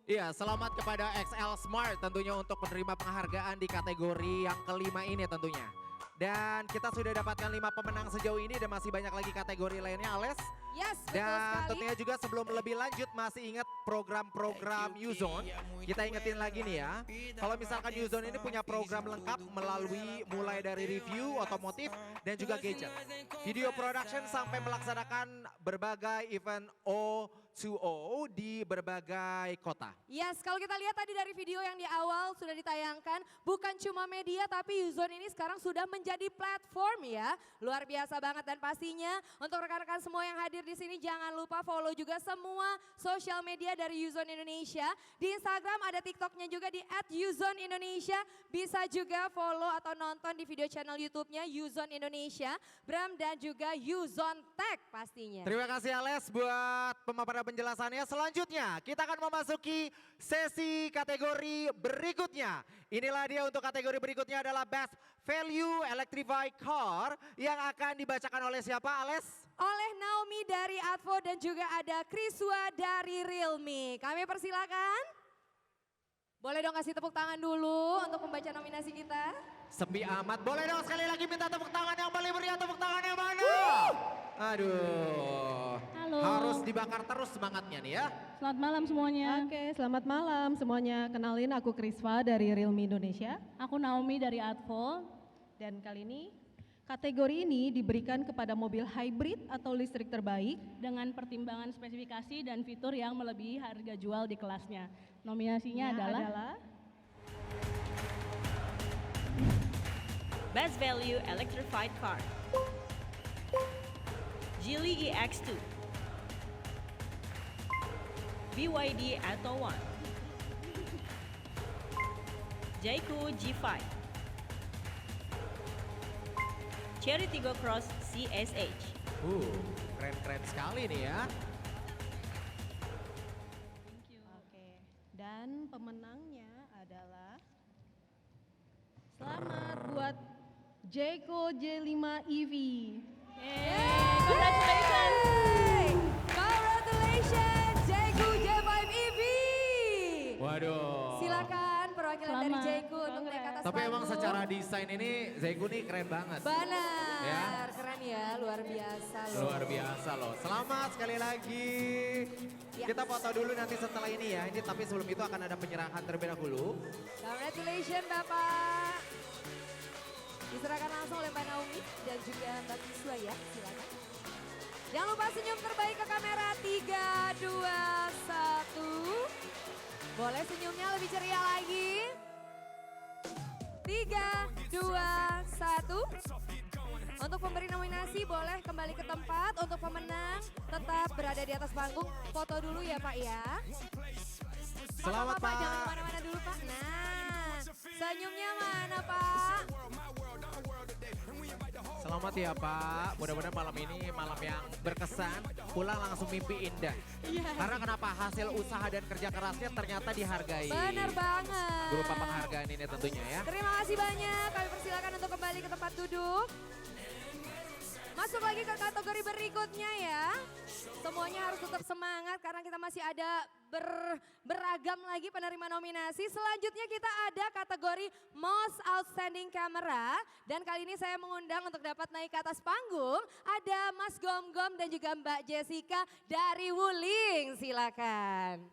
Iya, selamat kepada XL Smart tentunya untuk menerima penghargaan di kategori yang kelima ini tentunya. Dan kita sudah dapatkan 5 pemenang sejauh ini dan masih banyak lagi kategori lainnya, Ales. Yes, betul Dan sekali. tentunya juga sebelum lebih lanjut masih ingat program-program Uzone, kita ingetin lagi nih ya. Kalau misalkan Uzone ini punya program lengkap melalui mulai dari review otomotif dan juga gadget, video production sampai melaksanakan berbagai event O2O di berbagai kota. Yes, kalau kita lihat tadi dari video yang di awal sudah ditayangkan, bukan cuma media tapi Uzone ini sekarang sudah menjadi platform ya. Luar biasa banget dan pastinya untuk rekan-rekan semua yang hadir di sini jangan lupa follow juga semua sosial media dari Uzone Indonesia. Di Instagram ada TikToknya juga di @uzoneindonesia. Bisa juga follow atau nonton di video channel YouTube-nya Uzone Indonesia, Bram dan juga Uzone Tech pastinya. Terima kasih Ales buat pemaparan penjelasannya. Selanjutnya kita akan memasuki sesi kategori berikutnya. Inilah dia untuk kategori berikutnya adalah Best Value Electrified Car yang akan dibacakan oleh siapa Ales? Oleh Naomi dari Advo dan juga ada Kriswa dari Realme. Kami persilakan. Boleh dong kasih tepuk tangan dulu untuk membaca nominasi kita. Sepi amat. Boleh dong sekali lagi minta tepuk tangan yang paling meriah, tepuk tangan yang mana? Aduh. Halo. Harus dibakar terus semangatnya nih ya. Selamat malam semuanya. Oke, selamat malam semuanya. Kenalin aku Kriswa dari Realme Indonesia. Aku Naomi dari Advo. Dan kali ini kategori ini diberikan kepada mobil hybrid atau listrik terbaik dengan pertimbangan spesifikasi dan fitur yang melebihi harga jual di kelasnya. Nominasinya adalah Best Value Electrified Car, Geely EX2, BYD Atto 1, Jayco G5, Chery Tiggo Cross CSH. Keren-keren sekali nih ya. Oke, dan pemenangnya adalah selamat buat Jayco J5 EV. Congratulations! Congratulations Jayco J5 EV. Waduh. Silakan perwakilan dari Selamat. Jayco untuk naik ke atas Tapi emang panggung. secara desain ini Jayco nih keren banget. Benar, Ya. keren ya, luar biasa loh. Luar biasa loh. Selamat sekali lagi. Ya. Kita foto dulu nanti setelah ini ya. Ini tapi sebelum itu akan ada penyerahan terlebih dahulu. Congratulations Bapak. Diserahkan langsung oleh Mbak Naomi dan juga Mbak Kiswa ya, silakan. Jangan lupa senyum terbaik ke kamera 3, 2, 1. Boleh senyumnya lebih ceria lagi. 3, 2, 1. Untuk pemberi nominasi boleh kembali ke tempat. Untuk pemenang tetap berada di atas panggung. Foto dulu ya Pak ya. Selamat Pak. Jangan kemana-mana dulu Pak. Nah, senyumnya mana Pak? Selamat ya Pak. Mudah-mudahan malam ini malam yang berkesan. Pulang langsung mimpi indah. Karena kenapa? Hasil usaha dan kerja kerasnya ternyata dihargai. Benar banget. Berupa penghargaan ini tentunya ya. Terima kasih banyak. Kami persilakan untuk kembali ke tempat duduk. Masuk lagi ke kategori berikutnya ya. Semuanya harus tetap semangat karena kita masih ada beragam lagi penerima nominasi. Selanjutnya kita ada kategori Most Outstanding Camera. Dan kali ini saya mengundang untuk dapat naik ke atas panggung. Ada Mas Gom-Gom dan juga Mbak Jessica dari Wuling. Silakan.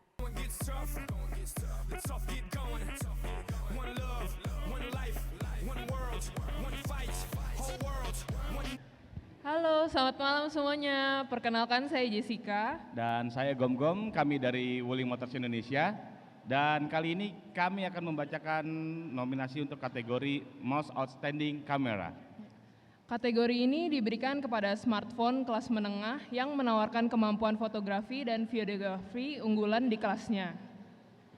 Halo, selamat malam semuanya. Perkenalkan saya Jessica. Dan saya Gom-Gom, kami dari Wuling Motors Indonesia. Dan kali ini kami akan membacakan nominasi untuk kategori Most Outstanding Camera. Kategori ini diberikan kepada smartphone kelas menengah yang menawarkan kemampuan fotografi dan videografi unggulan di kelasnya.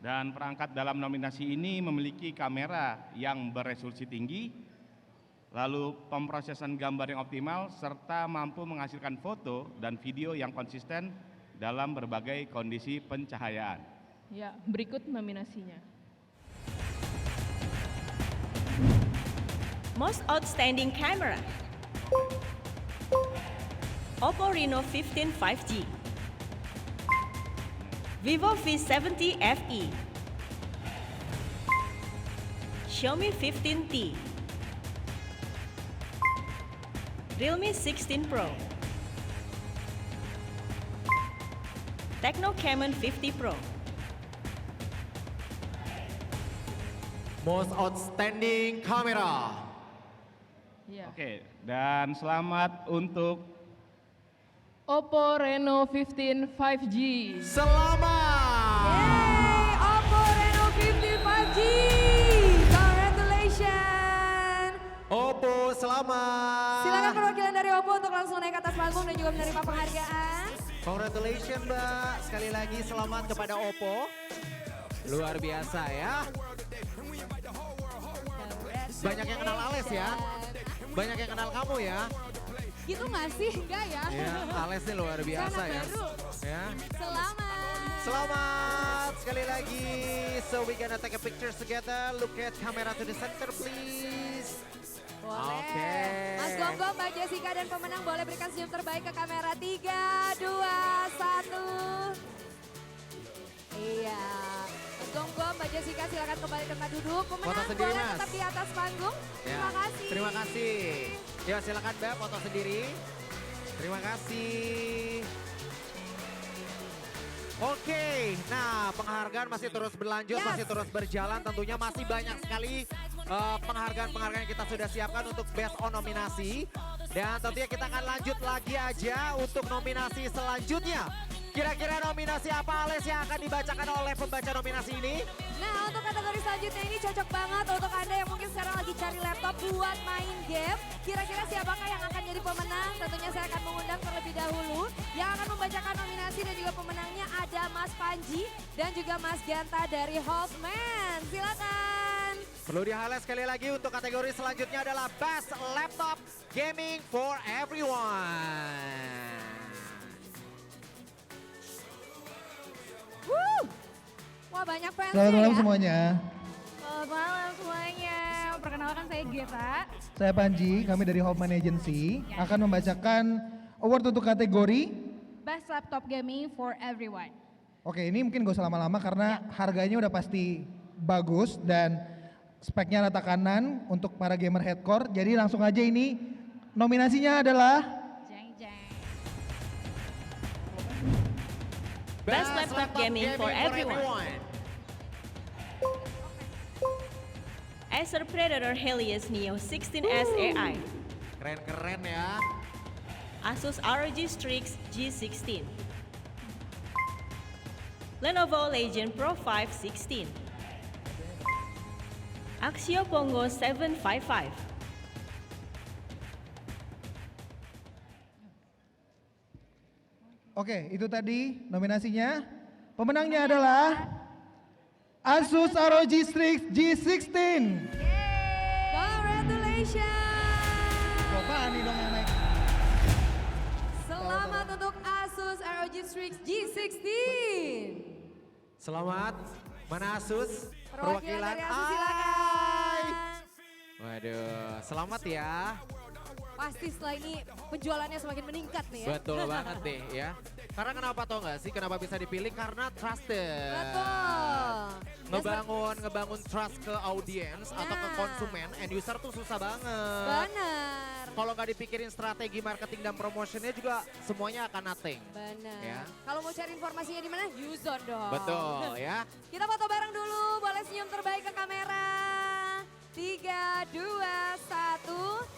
Dan perangkat dalam nominasi ini memiliki kamera yang beresolusi tinggi, lalu pemrosesan gambar yang optimal, serta mampu menghasilkan foto dan video yang konsisten dalam berbagai kondisi pencahayaan. Ya, berikut nominasinya. Most Outstanding Camera, Oppo Reno 15 5G, Vivo V70 FE, Xiaomi 15T, Realme 16 Pro, Tecno Camon 50 Pro, Most Outstanding Camera. Oke, dan selamat untuk Oppo Reno 15 5G. Selamat! Yeay, Oppo Reno 15 5G. Congratulations. Oppo, selamat. Silakan perwakilan dari Oppo untuk langsung naik ke atas panggung dan juga menerima penghargaan. Congratulations Mbak, sekali lagi selamat kepada Oppo. Luar biasa ya. Banyak yang kenal Ales ya. Banyak yang kenal kamu ya. Gitu nggak sih? Enggak ya? Ya, Ales ini luar biasa ya. Ya. Selamat. Selamat sekali lagi. So we gonna take a picture together. Look at camera to the center please. Boleh. Oke. Mas Gonggong, Mbak Jessica dan pemenang boleh berikan senyum terbaik ke kamera. 3, 2, 1. Iya. Mas Gonggong, Mbak Jessica silakan kembali ke tempat duduk. Pemenang Foto sendiri, boleh Mas. tetap di atas panggung. Ya. Terima kasih. Terima kasih. Ya silakan Mbak foto sendiri. Terima kasih. Oke, nah penghargaan masih terus berlanjut, masih terus berjalan. Tentunya masih banyak sekali penghargaan-penghargaan yang kita sudah siapkan untuk Best on nominasi. Dan tentunya kita akan lanjut lagi aja untuk nominasi selanjutnya. Kira-kira nominasi apa Ales yang akan dibacakan oleh pembaca nominasi ini? Nah, untuk kategori selanjutnya ini cocok banget untuk Anda yang mungkin sekarang lagi cari laptop buat main game. Kira-kira siapakah yang akan jadi pemenang? Tentunya saya akan mengundang terlebih dahulu. Yang akan membacakan nominasi dan juga pemenangnya ada Mas Panji dan juga Mas Ganta dari Halsman. Silakan. Perlu di-highlight sekali lagi untuk kategori selanjutnya adalah Best Laptop Gaming for Everyone. Wah, banyak fans Selamat malam ya. semuanya. Selamat malam semuanya. Perkenalkan saya Geta. Saya Panji, kami dari Hoffman Agency akan membacakan award untuk kategori. Best Laptop Gaming for Everyone. Oke, ini mungkin gak usah lama-lama karena harganya udah pasti bagus dan speknya rata kanan untuk para gamer hardcore. Jadi langsung aja ini nominasinya adalah Best Laptop Gaming for Everyone. Acer Predator Helios Neo 16S AI. Keren-keren ya. Asus ROG Strix G16. Lenovo Legion Pro 5 16. Axio Pongo 755. Oke, itu tadi nominasinya. Pemenangnya adalah Asus ROG Strix G16. Congratulations. Coba nih dong yang naik. Selamat untuk Asus ROG Strix G16. Selamat. Mana Asus? Perwakilan dari Asus silakan. Waduh, selamat ya. Pasti setelah ini penjualannya semakin meningkat nih ya. Betul banget deh ya. Karena kenapa tau gak sih kenapa bisa dipilih? Karena trusted. Betul. Ngebangun trust ke audiens atau ke konsumen, end user tuh susah banget. Benar. Kalau nggak dipikirin strategi marketing dan promotionnya juga semuanya akan nothing. Benar. Ya. Kalau mau cari informasinya di mana? Uzone dong. Betul ya. Kita foto bareng dulu. Boleh senyum terbaik ke kamera. 3, 2, 1.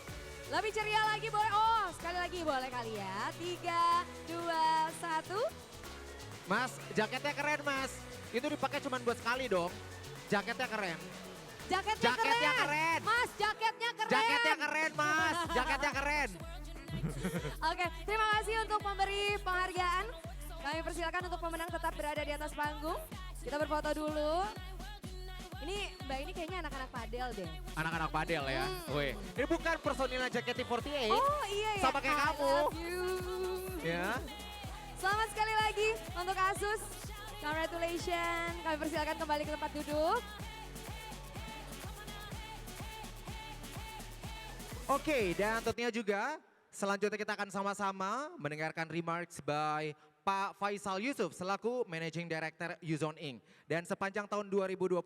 Lebih ceria lagi boleh. Oh, sekali lagi boleh kali ya. 3, 2, 1. Mas, jaketnya keren mas. Itu dipakai cuma buat sekali dong. Jaketnya keren. Jaketnya keren. Mas, jaketnya keren. Jaketnya keren mas. Jaketnya keren. Oke, terima kasih untuk pemberi penghargaan. Kami persilakan untuk pemenang tetap berada di atas panggung. Kita berfoto dulu. Ini Mbak ini kayaknya anak-anak padel deh. Anak-anak padel ya. Wih, ini bukan personilnya JKT48. Oh iya ya. Sama kayak I kamu. love you. Ya. Selamat sekali lagi untuk Asus. Congratulations. Kami persilakan kembali ke tempat duduk. Oke, dan tentunya juga selanjutnya kita akan sama-sama mendengarkan remarks by Pak Faisal Yusuf selaku Managing Director Uzone Inc. Dan sepanjang tahun 2025,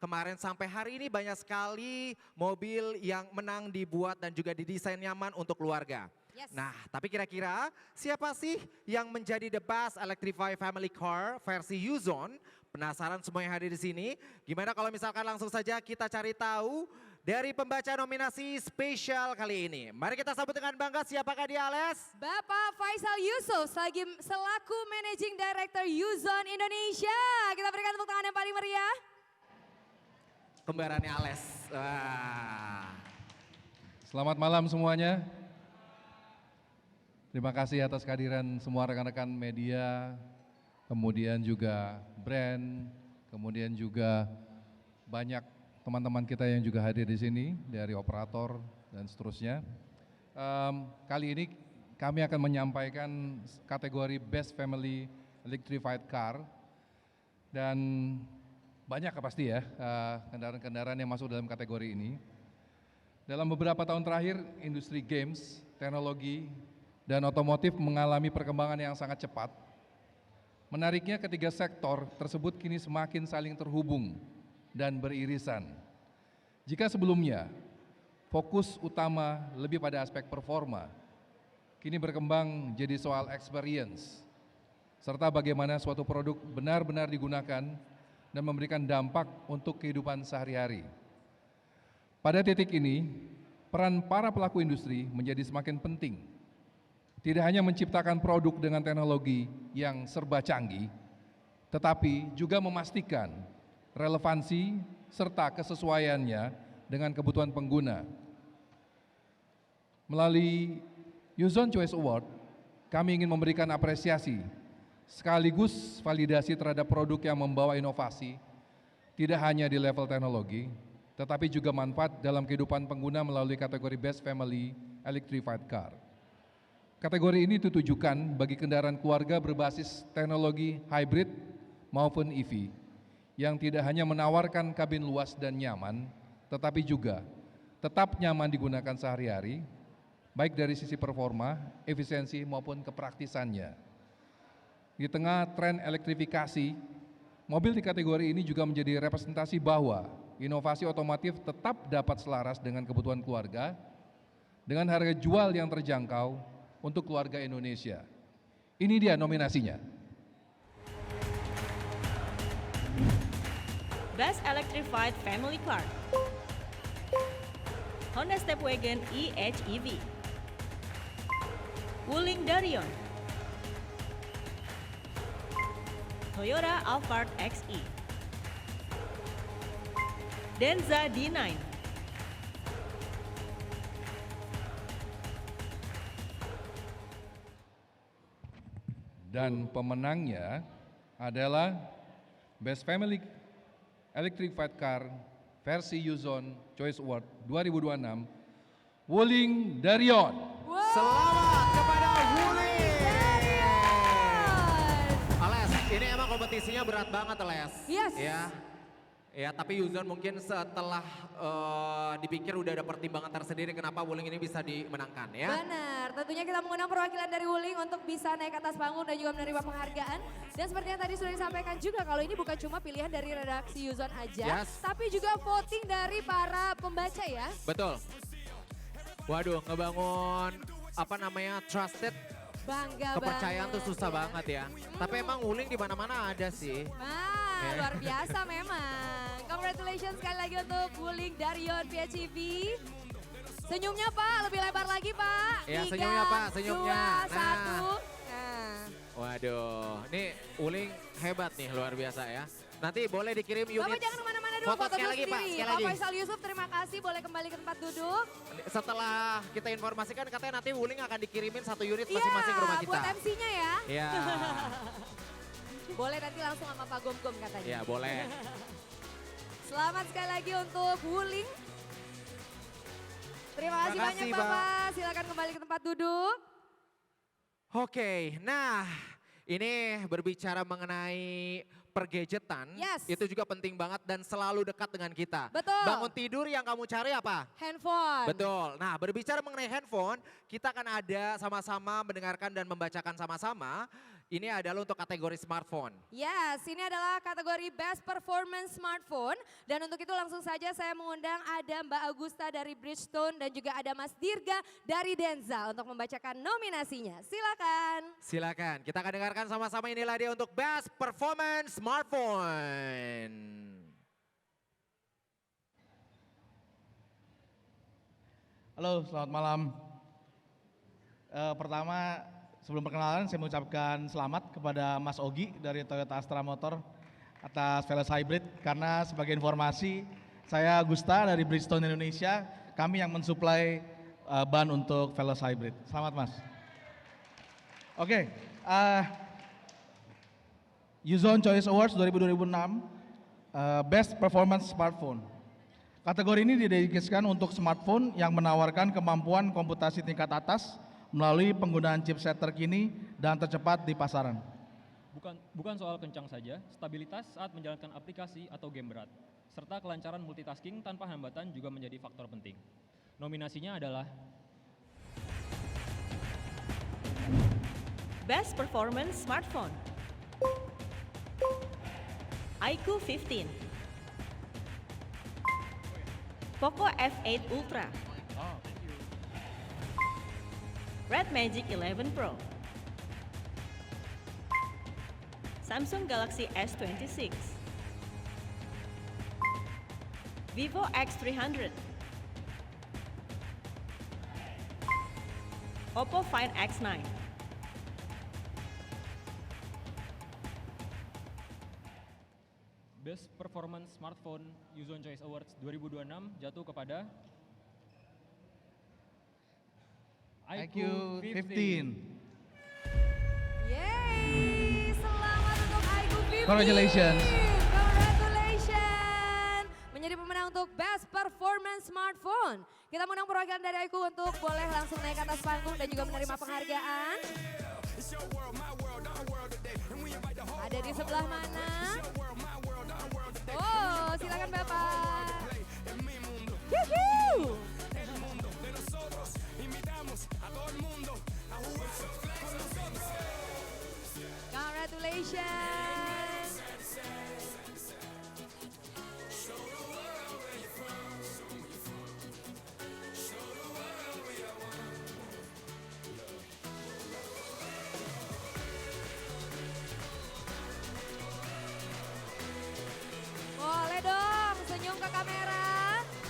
kemarin sampai hari ini banyak sekali mobil yang menang dibuat dan juga didesain nyaman untuk keluarga. Yes. Nah, tapi kira-kira siapa sih yang menjadi the best electrified family car versi Uzone Penasaran semua yang hadir di sini? Gimana kalau misalkan langsung saja kita cari tahu dari pembaca nominasi spesial kali ini. Mari kita sambut dengan bangga, siapakah dia, Ales? Bapak Faisal Yusuf selaku Managing Director Uzone Indonesia. Kita berikan tepuk tangan yang paling meriah. Kembarannya Ales. Wah. Selamat malam semuanya. Terima kasih atas kehadiran semua rekan-rekan media, kemudian juga brand, kemudian juga banyak teman-teman kita yang juga hadir di sini dari operator dan seterusnya. Kali ini kami akan menyampaikan kategori Best Family Electrified Car dan banyak pasti ya kendaraan-kendaraan yang masuk dalam kategori ini. Dalam beberapa tahun terakhir, industri games, teknologi, dan otomotif mengalami perkembangan yang sangat cepat. Menariknya ketiga sektor tersebut kini semakin saling terhubung dan beririsan. Jika sebelumnya fokus utama lebih pada aspek performa, kini berkembang jadi soal experience, serta bagaimana suatu produk benar-benar digunakan dan memberikan dampak untuk kehidupan sehari-hari. Pada titik ini, peran para pelaku industri menjadi semakin penting. Tidak hanya menciptakan produk dengan teknologi yang serba canggih, tetapi juga memastikan relevansi serta kesesuaiannya dengan kebutuhan pengguna. Melalui Uzone Choice Award, kami ingin memberikan apresiasi sekaligus validasi terhadap produk yang membawa inovasi, tidak hanya di level teknologi, tetapi juga manfaat dalam kehidupan pengguna melalui kategori Best Family Electrified Car. Kategori ini ditujukan bagi kendaraan keluarga berbasis teknologi hybrid maupun EV, yang tidak hanya menawarkan kabin luas dan nyaman, tetapi juga tetap nyaman digunakan sehari-hari, baik dari sisi performa, efisiensi maupun kepraktisannya. Di tengah tren elektrifikasi, mobil di kategori ini juga menjadi representasi bahwa inovasi otomotif tetap dapat selaras dengan kebutuhan keluarga, dengan harga jual yang terjangkau untuk keluarga Indonesia. Ini dia nominasinya. Best Electrified Family Car, Honda Stepwagon e-HEV, Wuling Darion, Toyota Alphard XE, Denza D9, dan pemenangnya adalah Best Family Electrified Car versi Uzone Choice Award 2026, Wuling Darion. Selamat kepada Wuling. Ales, ini emang kompetisinya berat banget, Ales. Yes. Ya, tapi Uzone mungkin setelah dipikir udah ada pertimbangan tersendiri kenapa Wuling ini bisa dimenangkan ya. Benar, tentunya kita mengundang perwakilan dari Wuling untuk bisa naik ke atas panggung dan juga menerima penghargaan. Dan seperti yang tadi sudah disampaikan juga kalau ini bukan cuma pilihan dari redaksi Uzone aja, tapi juga voting dari para pembaca ya. Betul. Waduh, ngebangun trusted. Bangga kepercayaan banget. tuh susah banget ya. Tapi emang Wuling di mana-mana ada sih. Luar biasa memang. Congratulations sekali lagi untuk Wuling Darion PHEV. Senyumnya Pak, lebih lebar lagi Pak. Ya senyumnya Pak, senyumnya. 2, 1. Nah. Waduh, nih Wuling hebat nih, luar biasa ya. Nanti boleh dikirim unit. Bapak jangan kemana-mana dulu, foto foto sekali dulu lagi, Pak, sendiri. sekali Pak lagi. Faisal Yusuf terima kasih, boleh kembali ke tempat duduk. Setelah kita informasikan katanya nanti Wuling akan dikirimin 1 unit masing-masing ke rumah kita. Buat MC-nya ya. Iya. Boleh nanti langsung sama Pak Gom-Gom katanya. Iya boleh. Selamat sekali lagi untuk Wuling. Terima kasih banyak Bapak, silakan kembali ke tempat duduk. Oke, nah ini berbicara mengenai pergadgetan, itu juga penting banget dan selalu dekat dengan kita. Betul. Bangun tidur yang kamu cari apa? Handphone. Betul. Nah berbicara mengenai handphone, kita akan ada sama-sama mendengarkan dan membacakan sama-sama Ini adalah untuk kategori smartphone. Yes, ini adalah kategori Best Performance Smartphone. Dan untuk itu langsung saja saya mengundang ada Mbak Augusta dari Bridgestone dan juga ada Mas Dirga dari Denza untuk membacakan nominasinya. Silakan. Silakan, kita akan dengarkan sama-sama, inilah dia untuk Best Performance Smartphone. Halo, selamat malam. Pertama, sebelum perkenalan saya mengucapkan selamat kepada Mas Ogi dari Toyota Astra Motor atas Veloz Hybrid, karena sebagai informasi saya Gusta dari Bridgestone Indonesia, kami yang mensuplai ban untuk Veloz Hybrid. Selamat Mas. Oke, Uzone Choice Awards 2006 Best Performance Smartphone. Kategori ini didedikasikan untuk smartphone yang menawarkan kemampuan komputasi tingkat atas melalui penggunaan chipset terkini dan tercepat di pasaran. Bukan soal kencang saja, stabilitas saat menjalankan aplikasi atau game berat, serta kelancaran multitasking tanpa hambatan juga menjadi faktor penting. Nominasinya adalah Best Performance Smartphone, iQOO 15, Poco F8 Ultra, Red Magic 11 Pro, Samsung Galaxy S26, Vivo X300, Oppo Find X9. Best Performance Smartphone Uzone Choice Awards 2026 jatuh kepada iQOO 15. Yeay, selamat untuk iQOO 15. Congratulations. Congratulations. Menjadi pemenang untuk Best Performance Smartphone. Kita mengundang perwakilan dari iQOO untuk boleh langsung naik ke atas panggung dan juga menerima penghargaan. Ada di sebelah mana? Oh, silakan Bapak. Yuhu. Congratulations. Boleh dong senyum ke kamera.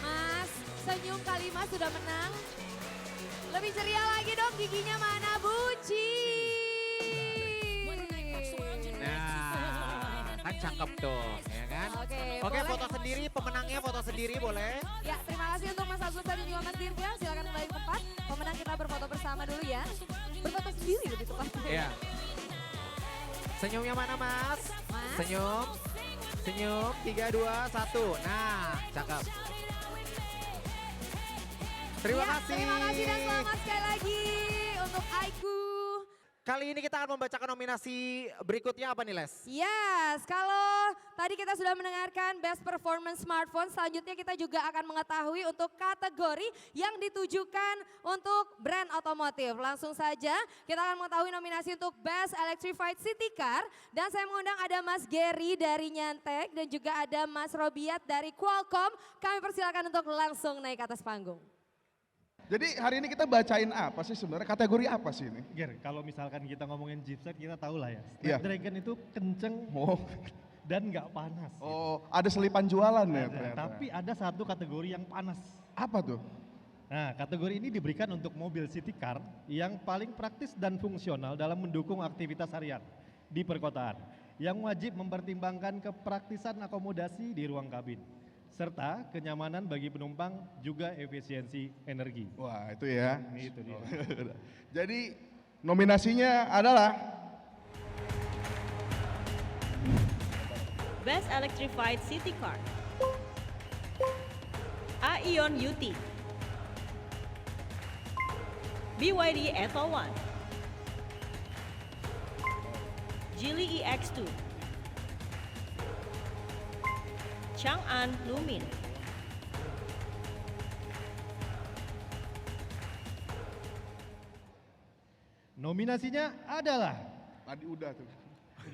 Mas, senyum kali Mas sudah menang. Lebih ceria lagi dong, giginya mana Buci? Nah, kan cakep tuh, ya kan? Oke, Oke, boleh. foto sendiri, pemenangnya foto sendiri boleh? Ya, terima kasih untuk Mas Agus dan juga Mas Dirga. Silakan kembali ke tempat. Pemenang kita berfoto bersama dulu ya. Berfoto sendiri lebih tepatnya. Iya. Senyumnya mana Mas? Senyum. Senyum, 3, 2, 1. Nah, cakep. Terima Ya, kasih. Terima kasih dan selamat sekali lagi untuk iQOO. Kali ini kita akan membacakan nominasi berikutnya apa nih Les? Yes, kalau tadi kita sudah mendengarkan Best Performance Smartphone, selanjutnya kita juga akan mengetahui untuk kategori yang ditujukan untuk brand otomotif. Langsung saja kita akan mengetahui nominasi untuk Best Electrified City Car. Dan saya mengundang ada Mas Gary dari Nyantek dan juga ada Mas Robiat dari Qualcomm. Kami persilakan untuk langsung naik ke atas panggung. Jadi hari ini kita bacain apa sih sebenarnya? Kategori apa sih ini? Ger, kalau misalkan kita ngomongin chipset kita tahu lah ya. Iya. Snapdragon itu kenceng dan nggak panas. Oh, ada selipan jualan ya Ada, ternyata. tapi ada satu kategori yang panas. Apa tuh? Nah, kategori ini diberikan untuk mobil city car yang paling praktis dan fungsional dalam mendukung aktivitas harian di perkotaan, yang wajib mempertimbangkan kepraktisan akomodasi di ruang kabin, serta kenyamanan bagi penumpang juga efisiensi energi. Wah, itu ya. Itu dia. Jadi nominasinya adalah Best Electrified City Car, Aion UT, BYD Atto 1, Geely EX2, Chang'an Lumin, Nominasinya adalah Tadi udah tuh.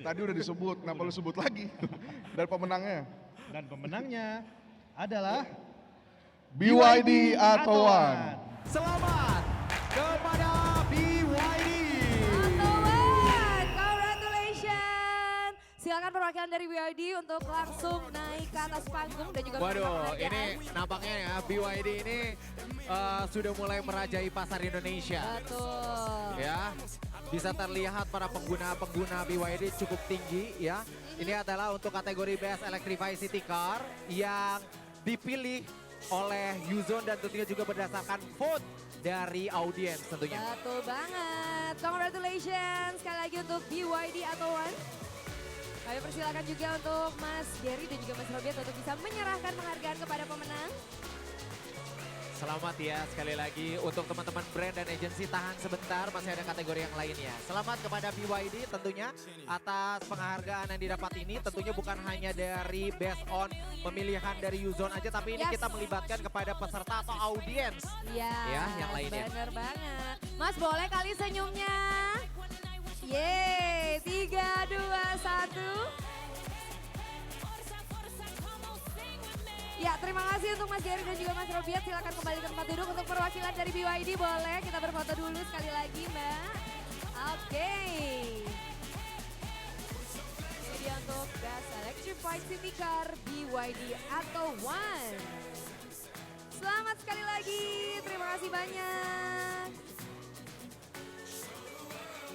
Tadi udah disebut, kenapa lu sebut lagi? Dan pemenangnya? Dan pemenangnya adalah BYD Atauan. Selamat kepada BYD. Atauan, congratulations. Silakan perwakilan dari BYD untuk langsung naik ke atas panggung dan juga menerima Waduh, penghargaan. ini nampaknya ya BYD ini sudah mulai merajai pasar Indonesia. Betul. Ya, bisa terlihat para pengguna BYD cukup tinggi ya. Ini adalah untuk kategori Best Electrified City Car yang dipilih oleh Yuzon dan tentunya juga berdasarkan vote dari audiens tentunya. Betul banget. Congratulations sekali lagi untuk BYD Atauan. Kami persilakan juga untuk Mas Gary dan juga Mas Robiat untuk bisa menyerahkan penghargaan kepada pemenang. Selamat ya sekali lagi untuk teman-teman brand dan agensi, tahan sebentar, masih ada kategori yang lainnya. Selamat kepada BYD tentunya atas penghargaan yang didapat ini, tentunya bukan hanya dari based on pemilihan dari Yuzon aja, tapi ini kita melibatkan kepada peserta atau audiens Iya, ya yang lainnya. bener banget. Mas boleh kali senyumnya? Yeay, 3, 2, 1. Ya, terima kasih untuk Mas Gary dan juga Mas Robiat. Silakan kembali ke tempat duduk. Untuk perwakilan dari BYD boleh kita berfoto dulu sekali lagi, Mbak. Oke. Ini dia untuk Best Electrified City Car BYD Atauan. Selamat sekali lagi. Terima kasih banyak.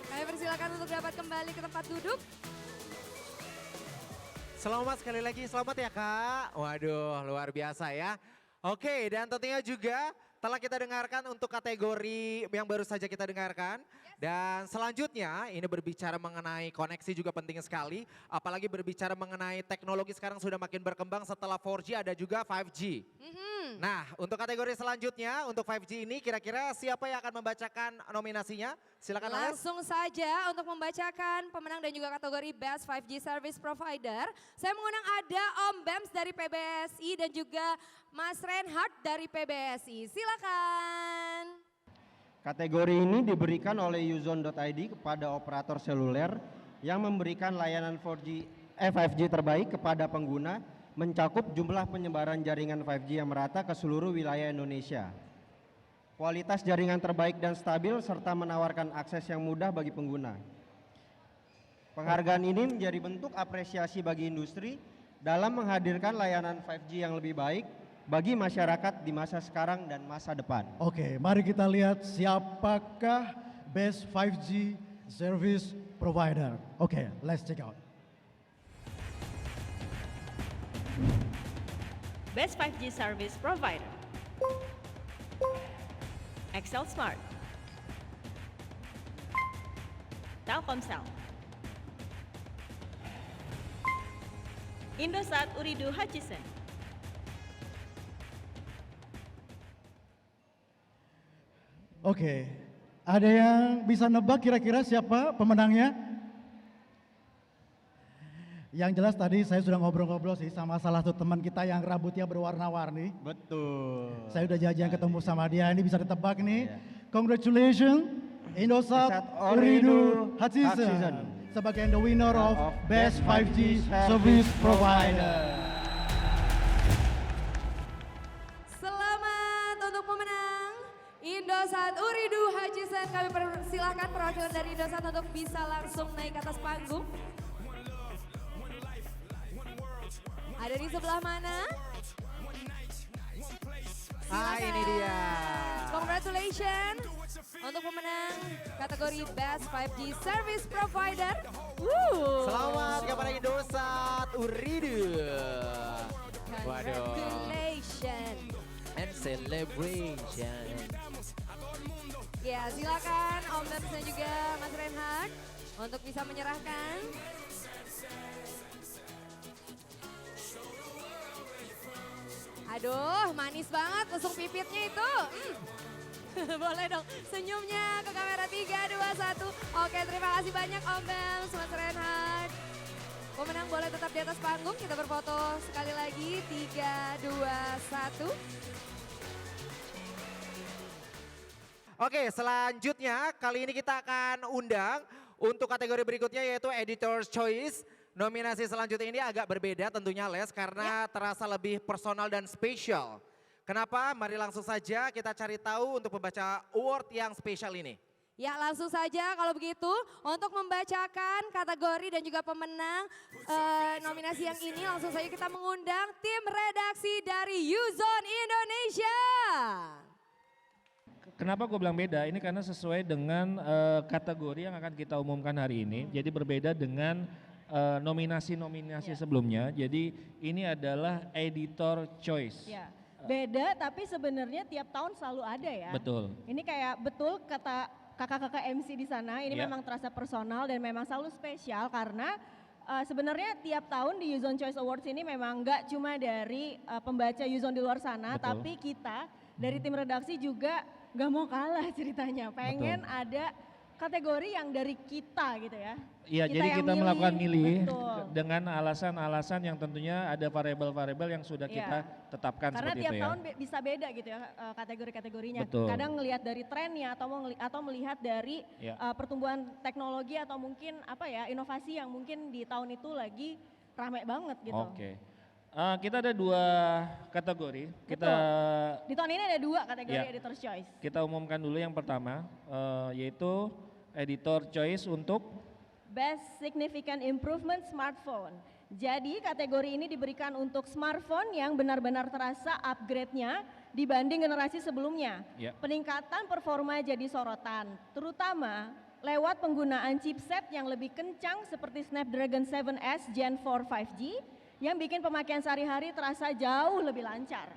Kami persilakan untuk dapat kembali ke tempat duduk. Selamat sekali lagi, selamat ya Kak. Waduh, luar biasa ya. Oke, dan tentunya juga telah kita dengarkan untuk kategori yang baru saja kita dengarkan. Dan selanjutnya ini berbicara mengenai koneksi juga penting sekali. Apalagi berbicara mengenai teknologi sekarang sudah makin berkembang, setelah 4G ada juga 5G. Nah, untuk kategori selanjutnya, untuk 5G ini kira-kira siapa yang akan membacakan nominasinya? Silakan Ales. Langsung saja untuk membacakan pemenang dan juga kategori Best 5G Service Provider. Saya mengundang ada Om Bems dari PBSI dan juga Mas Reinhardt dari PBSI. Silakan. Kategori ini diberikan oleh Yuzon.id kepada operator seluler yang memberikan layanan 5G terbaik kepada pengguna, mencakup jumlah penyebaran jaringan 5G yang merata ke seluruh wilayah Indonesia. Kualitas jaringan terbaik dan stabil serta menawarkan akses yang mudah bagi pengguna. Penghargaan ini menjadi bentuk apresiasi bagi industri dalam menghadirkan layanan 5G yang lebih baik bagi masyarakat di masa sekarang dan masa depan. Oke, mari kita lihat siapakah Best 5G Service Provider. Oke, let's check out. Best 5G Service Provider. Excel Smart. Telkomsel. Indosat Uridu Hutchison. Oke, ada yang bisa nebak kira-kira siapa pemenangnya? Yang jelas tadi saya sudah ngobrol-ngobrol sih sama salah satu teman kita yang rambutnya berwarna-warni. Betul. Saya udah janjian ketemu sama dia, ini bisa ditebak nih. Congratulations, Indosat Uridu Hutchison sebagai the winner of Best 5G Service Provider. Selamat untuk pemenang Indosat Uridu Hutchison. Kami persilahkan perwakilan dari Indosat untuk bisa langsung naik ke atas panggung. Ada di sebelah mana? Ini dia. Congratulations untuk pemenang kategori Best 5G Service Provider. Selamat kepada Indosat Uridu. Waduh. Congratulations. And celebration. Ya, silakan Om Bems dan juga Mas Reinhardt untuk bisa menyerahkan. Aduh, manis banget usung pipitnya itu. Boleh dong senyumnya ke kamera 3, 2, 1. Oke, terima kasih banyak Om Bems, Mas Reinhardt. Pemenang boleh tetap di atas panggung, kita berfoto sekali lagi. 3, 2, 1. Oke, selanjutnya kali ini kita akan undang Untuk kategori berikutnya yaitu Editor's Choice. Nominasi selanjutnya ini agak berbeda tentunya Les karena terasa lebih personal dan spesial. Kenapa? Mari langsung saja kita cari tahu untuk membaca award yang spesial ini. Ya langsung saja kalau begitu untuk membacakan kategori dan juga pemenang nominasi yang ini langsung saja kita mengundang tim redaksi dari Uzone Indonesia. Kenapa gue bilang beda? Ini karena sesuai dengan kategori yang akan kita umumkan hari ini. Jadi berbeda dengan nominasi-nominasi sebelumnya. Jadi ini adalah Editor Choice. Ya. Beda tapi sebenarnya tiap tahun selalu ada ya. Betul. Ini kayak betul kata kakak-kakak MC di sana, ini memang terasa personal dan memang selalu spesial karena sebenarnya tiap tahun di Uzone Choice Awards ini memang nggak cuma dari pembaca Uzone di luar sana, tapi kita dari tim redaksi juga nggak mau kalah ceritanya, pengen ada kategori yang dari kita gitu ya. Iya, jadi kita melakukan milih betul. dengan alasan-alasan yang tentunya ada variabel-variabel yang sudah kita tetapkan karena seperti tiap itu ya. tahun bisa beda gitu ya kategori-kategorinya. Betul. Kadang ngelihat dari trennya atau melihat dari pertumbuhan teknologi atau mungkin apa ya inovasi yang mungkin di tahun itu lagi rame banget gitu. Oke. Kita ada 2 kategori. Kita di tahun ini ada 2 kategori Editor's Choice. Kita umumkan dulu yang pertama yaitu Editor Choice untuk Best Significant Improvement Smartphone. Jadi kategori ini diberikan untuk smartphone yang benar-benar terasa upgrade-nya dibanding generasi sebelumnya. Peningkatan performa jadi sorotan, terutama lewat penggunaan chipset yang lebih kencang seperti Snapdragon 7S Gen 4 5G yang bikin pemakaian sehari-hari terasa jauh lebih lancar.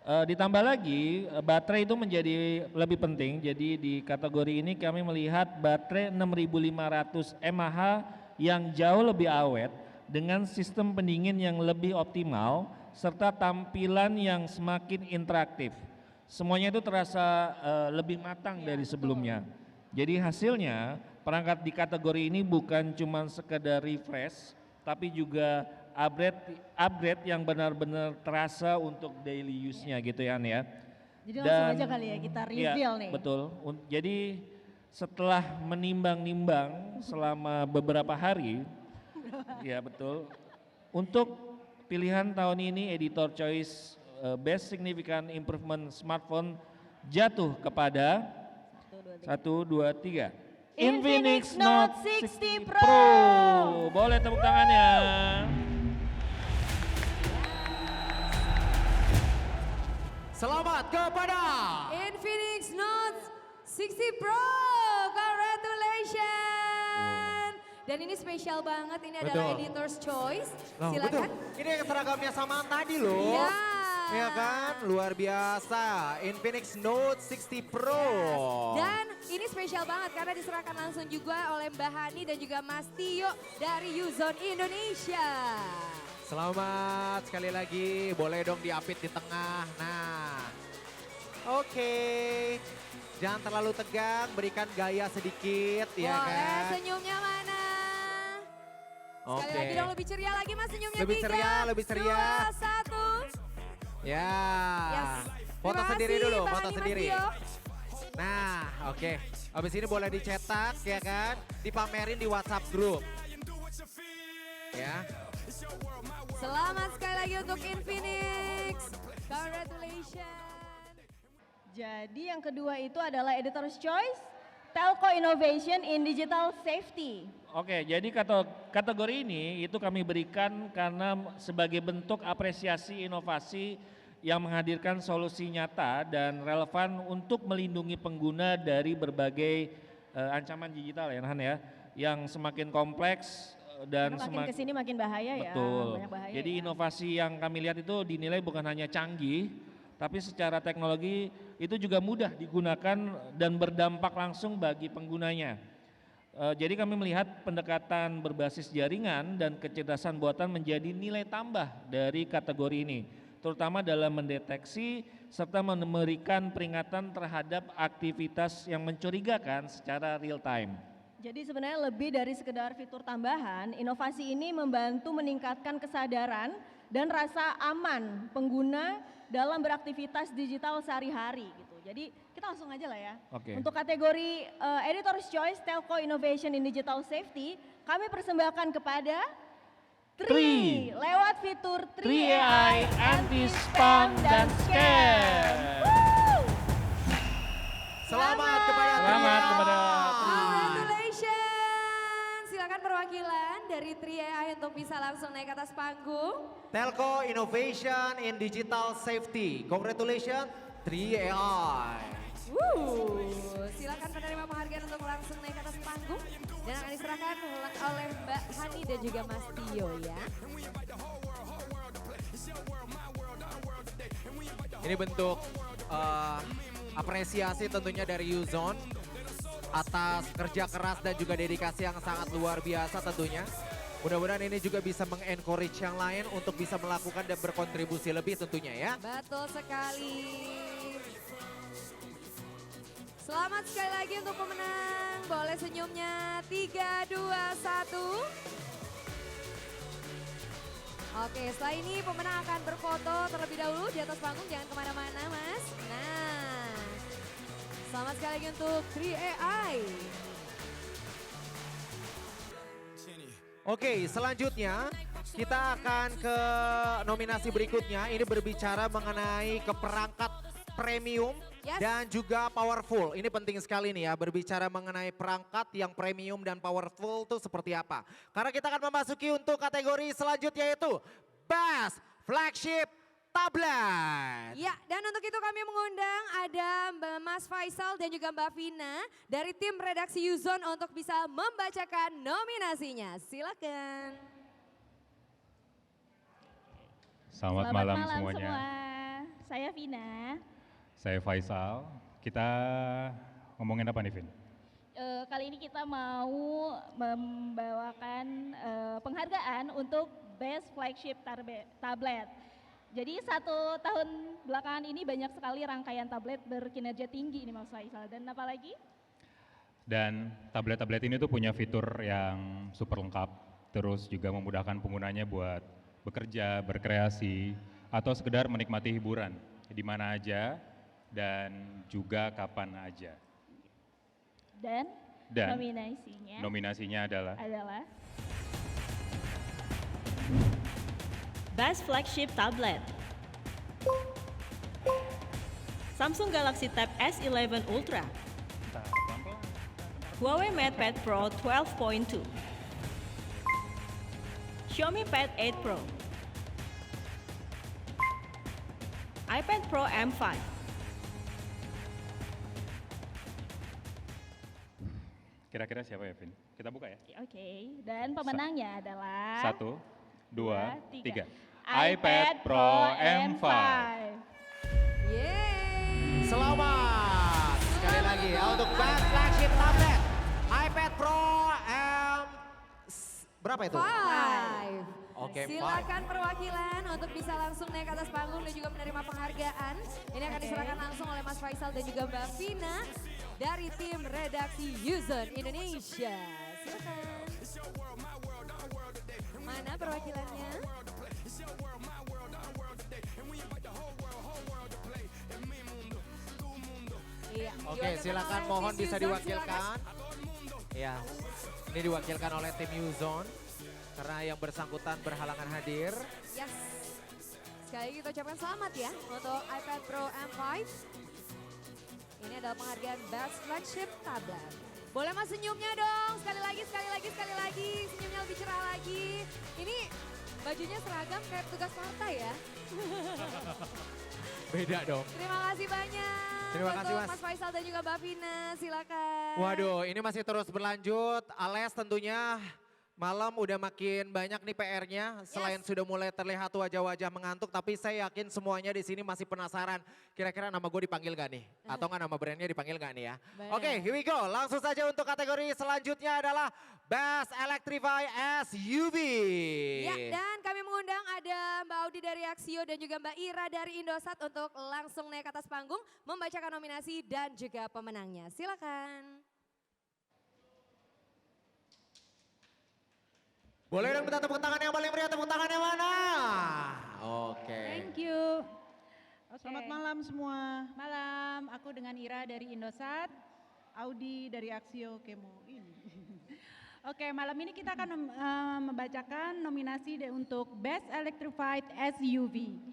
Ditambah lagi baterai itu menjadi lebih penting. Jadi di kategori ini kami melihat baterai 6500 mAh yang jauh lebih awet dengan sistem pendingin yang lebih optimal serta tampilan yang semakin interaktif. Semuanya itu terasa lebih matang dari sebelumnya. Jadi hasilnya perangkat di kategori ini bukan cuma sekedar refresh tapi juga upgrade yang benar-benar terasa untuk daily use-nya gitu ya. Jadi langsung aja kali ya kita reveal nih. Betul. Jadi setelah menimbang-nimbang selama beberapa hari, ya betul. Untuk pilihan tahun ini Editor Choice Best Significant Improvement Smartphone jatuh kepada 1, 2, 3. Infinix Note 60 Pro. Boleh tepuk tangannya. Selamat kepada Infinix Note 60 Pro, congratulations. Dan ini spesial banget, ini adalah Editor's Choice. Silakan. Betul. Ini seragamnya samaan tadi loh. Ya kan, luar biasa. Infinix Note 60 Pro. Dan ini spesial banget karena diserahkan langsung juga oleh Mbak Hani dan juga Mas Tio dari Uzone Indonesia. Selamat sekali lagi, boleh dong diapit di tengah. Nah, oke. Jangan terlalu tegang, berikan gaya sedikit ya kan. Boleh, senyumnya mana? Sekali lagi dong lebih ceria lagi Mas senyumnya. Lebih ceria, lebih ceria. 2, 1. Ya, foto Terima sendiri kasih, dulu, Mbak foto Hani, Mas sendiri. Tio. Nah, oke. Habis ini boleh dicetak ya kan, dipamerin di WhatsApp grup. Ya. Selamat sekali lagi untuk Infinix. Congratulations. Jadi yang kedua itu adalah Editor's Choice, Telco Innovation in Digital Safety. Oke, jadi kategori ini itu kami berikan karena sebagai bentuk apresiasi inovasi yang menghadirkan solusi nyata dan relevan untuk melindungi pengguna dari berbagai ancaman digital ya Han ya, yang semakin kompleks dan makin kesini makin bahaya ya. Betul. Banyak bahaya Jadi ya. inovasi yang kami lihat itu dinilai bukan hanya canggih, tapi secara teknologi itu juga mudah digunakan dan berdampak langsung bagi penggunanya. Jadi kami melihat pendekatan berbasis jaringan dan kecerdasan buatan menjadi nilai tambah dari kategori ini, terutama dalam mendeteksi serta memberikan peringatan terhadap aktivitas yang mencurigakan secara real time. Jadi sebenarnya lebih dari sekedar fitur tambahan, inovasi ini membantu meningkatkan kesadaran dan rasa aman pengguna dalam beraktivitas digital sehari-hari gitu. Jadi kita langsung aja lah ya. Oke. Untuk kategori Editor's Choice Telco Innovation in Digital Safety, kami persembahkan kepada Tri lewat fitur Tri AI Anti-Spam dan Scam. Selamat kepada Congratulations. Silakan perwakilan dari Tri AI untuk bisa langsung naik ke atas panggung. Telco Innovation in Digital Safety. Congratulations, Tri AI. Silakan penerima penghargaan untuk langsung naik ke atas panggung dan akan diserahkan oleh Mbak Hani dan juga Mas Tio ya. Ini bentuk apresiasi tentunya dari Yuzon atas kerja keras dan juga dedikasi yang sangat luar biasa tentunya. Mudah-mudahan ini juga bisa mengencourage yang lain untuk bisa melakukan dan berkontribusi lebih tentunya ya. Betul sekali. Selamat sekali lagi untuk pemenang. Boleh senyumnya 3, 2, 1. Oke, setelah ini pemenang akan berfoto terlebih dahulu di atas panggung. Jangan kemana-mana Mas. Nah, selamat sekali lagi untuk Tri AI. Oke, selanjutnya kita akan ke nominasi berikutnya. Ini berbicara mengenai keperangkat premium dan juga powerful. Ini penting sekali nih ya, berbicara mengenai perangkat yang premium dan powerful itu seperti apa. Karena kita akan memasuki untuk kategori selanjutnya yaitu Best Flagship Tablet. Ya, dan untuk itu kami mengundang ada Mas Faisal dan juga Mbak Vina dari tim redaksi Yuzon untuk bisa membacakan nominasinya. Silakan. Selamat malam semuanya. Semua. Saya Vina. Saya Faisal. Kita ngomongin apa nih, Vin? Kali ini kita mau membawakan penghargaan untuk Best Flagship Tablet. Jadi 1 tahun belakangan ini banyak sekali rangkaian tablet berkinerja tinggi ini Mas Faisal. Dan apa lagi? Dan tablet-tablet ini tuh punya fitur yang super lengkap, terus juga memudahkan penggunanya buat bekerja, berkreasi, atau sekedar menikmati hiburan di mana aja dan juga kapan aja. Dan nominasinya adalah Best Flagship Tablet. Samsung Galaxy Tab S11 Ultra. Huawei MatePad Pro 12.2. Xiaomi Pad 8 Pro. iPad Pro M5. Kira-kira siapa ya, Vin? Kita buka ya. Oke, dan pemenangnya adalah 1, 2, 3. iPad Pro M5. Yeay. Selamat sekali lagi ya untuk Best Flagship Tablet iPad Pro berapa itu? 5. Oke, silakan perwakilan untuk bisa langsung naik ke atas panggung dan juga menerima penghargaan. Ini akan diserahkan langsung oleh Mas Faisal dan juga Mbak Vina dari tim redaksi Yuzon Indonesia. Silakan. Mana perwakilannya? Iya. Oke, silakan mohon bisa diwakilkan. Ya, ini diwakilkan oleh tim Yuzon karena yang bersangkutan berhalangan hadir. Yes. Sekali lagi kita ucapkan selamat ya untuk iPad Pro M5. Ini adalah penghargaan Best Flagship Tablet. Boleh mas senyumnya dong, sekali lagi, senyumnya lebih cerah lagi. Ini bajunya seragam kayak tugas partai ya. Beda dong. Terima kasih banyak. Terima kasih untuk Mas. Faisal dan juga Mbak Vina, silakan. Waduh, ini masih terus berlanjut. Ales tentunya malam udah makin banyak nih PR-nya. Selain sudah mulai terlihat wajah-wajah mengantuk, tapi saya yakin semuanya di sini masih penasaran. Kira-kira nama gue dipanggil gak nih? Atau nggak nama brandnya dipanggil gak nih ya? Oke, here we go. Langsung saja untuk kategori selanjutnya adalah Best Electrify SUV. Ya, dan kami mengundang ada Mbak Audi dari Axio dan juga Mbak Ira dari Indosat untuk langsung naik ke atas panggung membacakan nominasi dan juga pemenangnya. Silakan. Boleh dong minta tepuk tangan yang paling meriah, tepuk tangan yang mana? Oke. Thank you. Selamat malam semua. Malam, aku dengan Mira dari Indosat, Audi dari Axio Kemo ini. Oke, malam ini kita akan membacakan nominasi untuk Best Electrified SUV.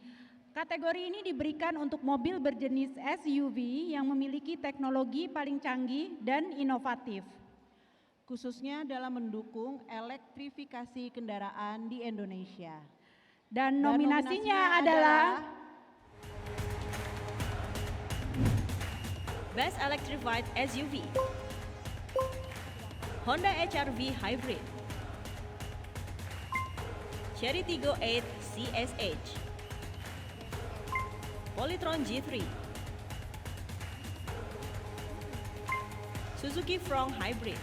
Kategori ini diberikan untuk mobil berjenis SUV yang memiliki teknologi paling canggih dan inovatif, khususnya dalam mendukung elektrifikasi kendaraan di Indonesia. Dan nominasinya adalah Best Electrified SUV, Honda HR-V Hybrid, Chery Tiggo 8 CSH, Polytron G3, Suzuki Frong Hybrid,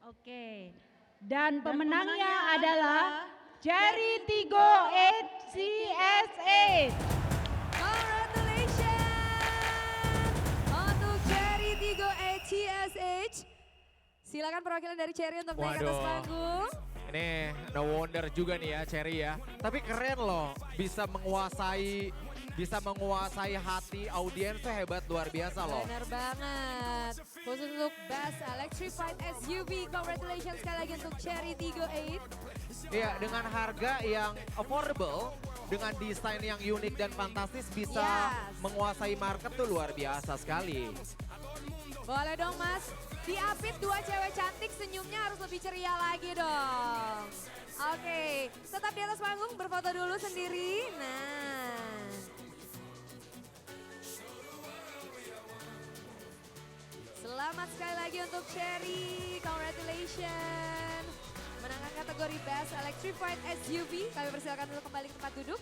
Oke, dan pemenangnya adalah Chery Tiggo 8 CSH. Congratulations untuk Chery Tiggo 8 CSH. Silakan perwakilan dari Chery untuk naik ke atas panggung. Ini no wonder juga nih ya Chery ya. Tapi keren loh, bisa menguasai hati audiens tuh hebat, luar biasa loh. Bener banget. Khusus untuk Best Electrified SUV, congratulations sekali lagi untuk Chery Tiggo 8. Iya, dengan harga yang affordable, dengan desain yang unik dan fantastis bisa menguasai market tuh luar biasa sekali. Boleh dong Mas, diapit dua cewek cantik senyumnya harus lebih ceria lagi dong. Oke, tetap di atas panggung berfoto dulu sendiri. Nah. Selamat sekali lagi untuk Chery, congratulations. Menangkan kategori Best Electrified SUV, kami persilakan untuk kembali ke tempat duduk.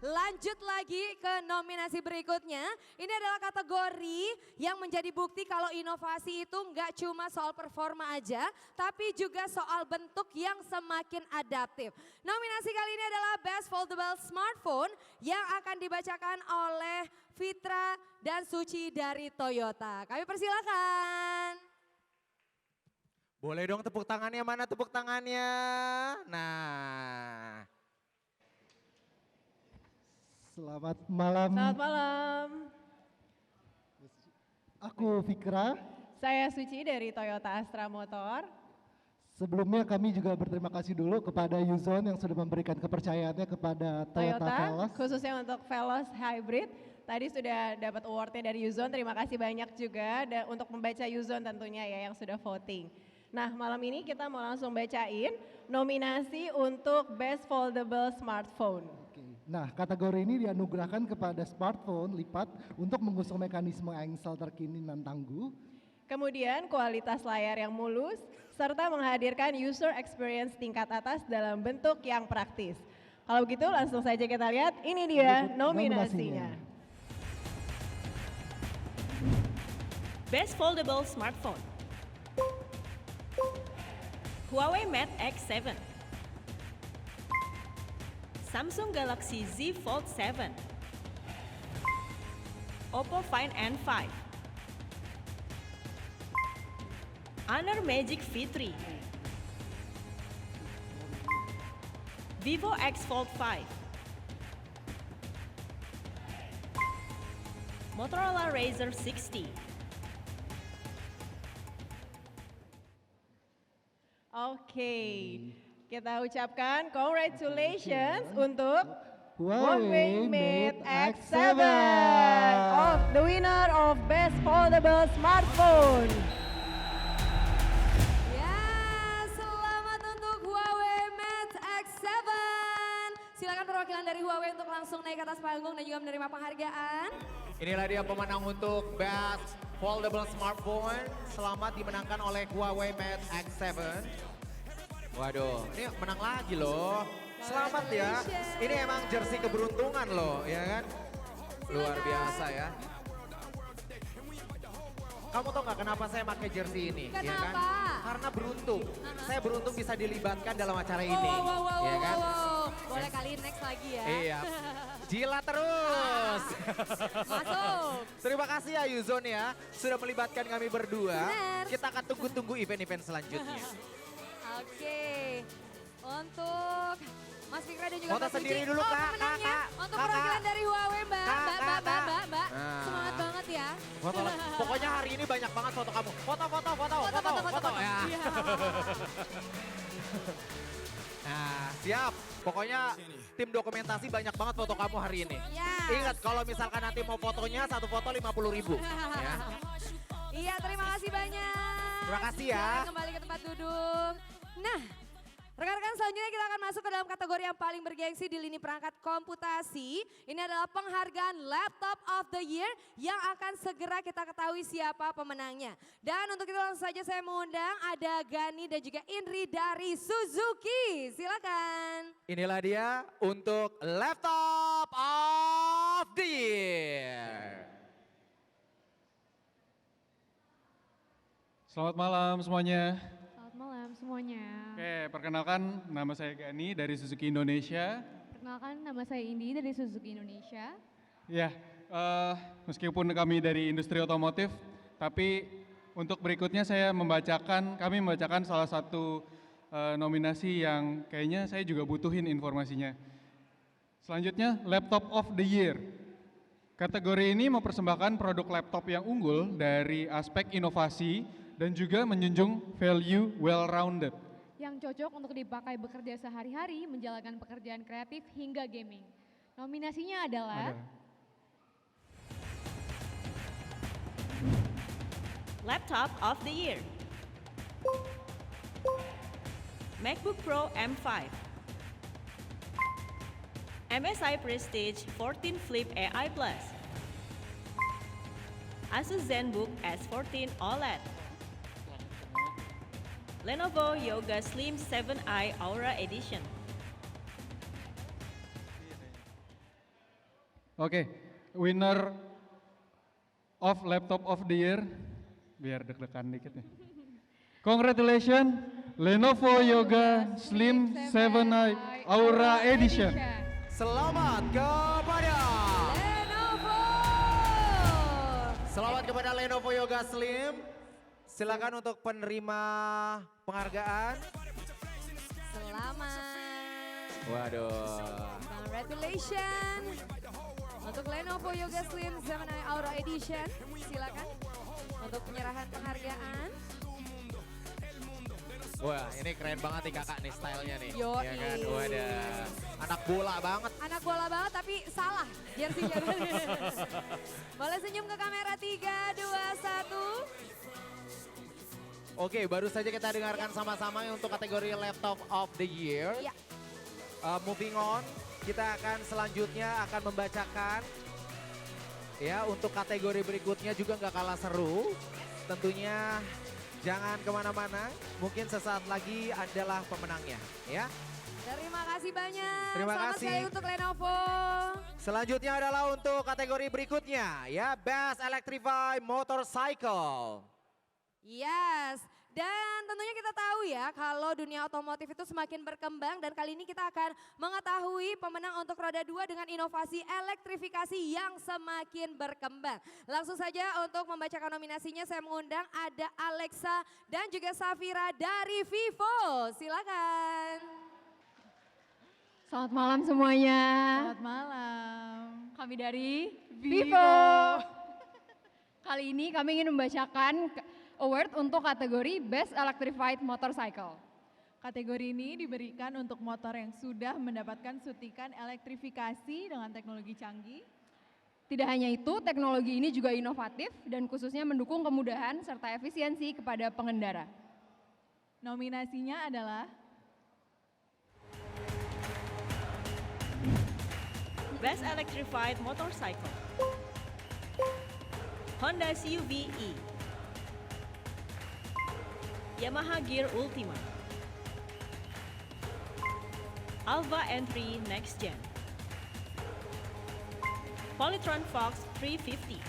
Lanjut lagi ke nominasi berikutnya. Ini adalah kategori yang menjadi bukti kalau inovasi itu nggak cuma soal performa aja, tapi juga soal bentuk yang semakin adaptif. Nominasi kali ini adalah Best Foldable Smartphone yang akan dibacakan oleh Fitra dan Suci dari Toyota. Kami persilakan. Boleh dong tepuk tangannya, mana tepuk tangannya? Nah. Selamat malam. Selamat malam. Aku Fikra. Saya Suci dari Toyota Astra Motor. Sebelumnya kami juga berterima kasih dulu kepada Yuzon yang sudah memberikan kepercayaannya kepada Toyota Veloz. Khususnya untuk Veloz Hybrid. Tadi sudah dapat awardnya dari Yuzon, terima kasih banyak juga untuk membaca Yuzon tentunya ya yang sudah voting. Nah malam ini kita mau langsung bacain nominasi untuk Best Foldable Smartphone. Nah, kategori ini dianugerahkan kepada smartphone lipat untuk mengusung mekanisme engsel terkini dan tangguh. Kemudian kualitas layar yang mulus, serta menghadirkan user experience tingkat atas dalam bentuk yang praktis. Kalau begitu langsung saja kita lihat, ini dia nominasinya. Best Foldable Smartphone, Huawei Mate X7, Samsung Galaxy Z Fold 7, Oppo Find N5, Honor Magic V3, Vivo X Fold 5, Motorola Razr 60. Oke, kita ucapkan congratulations untuk Huawei Mate X7 of the winner of Best Foldable Smartphone. Ya, selamat untuk Huawei Mate X7. Silakan perwakilan dari Huawei untuk langsung naik ke atas panggung dan juga menerima penghargaan. Inilah dia pemenang untuk Best Foldable Smartphone. Selamat dimenangkan oleh Huawei Mate X7. Waduh, ini menang lagi loh. Selamat ya. Ini emang jersey keberuntungan loh, ya kan? Luar biasa ya. Kamu tau gak kenapa saya pakai jersey ini? Kenapa? Ya kan? Karena beruntung. Saya beruntung bisa dilibatkan dalam acara ini. Ya kan? Boleh kali next lagi ya. Iya. Jilat terus. Masuk. Terima kasih ya Yuzon ya. Sudah melibatkan kami berdua. Bener. Kita akan tunggu-tunggu event-event selanjutnya. Oke. Untuk Mas Fikra dan juga Foto Mas sendiri Suci. dulu, Kak, pemenangnya Kak. untuk Kakak. perwakilan dari Huawei Mbak. Mbak. Nah. Semangat banget ya. Foto, pokoknya hari ini banyak banget foto kamu. Foto. Ya. Iya. Nah, siap. Pokoknya tim dokumentasi banyak banget foto kamu hari ini. Yes. Ingat kalau misalkan nanti mau fotonya, satu foto 50.000. Ya. Iya, terima kasih banyak. Terima kasih ya. Silakan kembali ke tempat duduk. Nah, rekan-rekan selanjutnya kita akan masuk ke dalam kategori yang paling bergengsi di lini perangkat komputasi. Ini adalah penghargaan Laptop of the Year yang akan segera kita ketahui siapa pemenangnya. Dan untuk itu langsung saja saya mengundang ada Gani dan juga Indri dari Suzuki. Silakan. Inilah dia untuk Laptop of the Year. Selamat malam semuanya. Selamat malam semuanya. Oke, perkenalkan nama saya Gani dari Suzuki Indonesia. Perkenalkan nama saya Indi dari Suzuki Indonesia. Ya, meskipun kami dari industri otomotif, tapi untuk berikutnya kami membacakan salah satu nominasi yang kayaknya saya juga butuhin informasinya. Selanjutnya, Laptop of the Year. Kategori ini mempersembahkan produk laptop yang unggul dari aspek inovasi dan juga menjunjung value well-rounded. Yang cocok untuk dipakai bekerja sehari-hari, menjalankan pekerjaan kreatif hingga gaming. Nominasinya adalah Laptop of the Year. MacBook Pro M5. MSI Prestige 14 Flip AI Plus. Asus ZenBook S14 OLED. Lenovo Yoga Slim 7i Aura Edition. Oke, winner of Laptop of the Year, biar deg-degan dikit nih. Congratulations, Lenovo Yoga Slim 7i Aura Edition. Selamat kepada Lenovo Yoga Slim. Silakan untuk penerima penghargaan. Selamat. Waduh. Congratulations. Untuk Lenovo Yoga Slim 7i Aura Edition. Silakan untuk penyerahan penghargaan. Wah, ini keren banget nih kakak nih stylenya nih. Yoi. Ya kan? Wadah. Anak bola banget. Anak bola banget tapi salah jersey-nya. Boleh senyum ke kamera 3, 2, 1. Oke, baru saja kita dengarkan sama-sama untuk kategori Laptop of the Year. Ya. Moving on, kita akan selanjutnya akan membacakan ya untuk kategori berikutnya juga nggak kalah seru. Tentunya jangan kemana-mana, mungkin sesaat lagi adalah pemenangnya ya. Terima kasih banyak. Terima Selamat kasih. sekali untuk Lenovo. Selanjutnya adalah untuk kategori berikutnya ya, Best Electrified Motorcycle. Yes, dan tentunya kita tahu ya kalau dunia otomotif itu semakin berkembang dan kali ini kita akan mengetahui pemenang untuk roda 2 dengan inovasi elektrifikasi yang semakin berkembang. Langsung saja untuk membacakan nominasinya saya mengundang ada Alexa dan juga Safira dari Vivo. Silakan. Selamat malam semuanya. Selamat malam. Kami dari Vivo. Kali ini kami ingin membacakan award untuk kategori Best Electrified Motorcycle. Kategori ini diberikan untuk motor yang sudah mendapatkan suntikan elektrifikasi dengan teknologi canggih. Tidak hanya itu, teknologi ini juga inovatif dan khususnya mendukung kemudahan serta efisiensi kepada pengendara. Nominasinya adalah Best Electrified Motorcycle. Honda CUV-E. Yamaha Gear Ultima. Alva N3 Next Gen. Polytron Fox 350.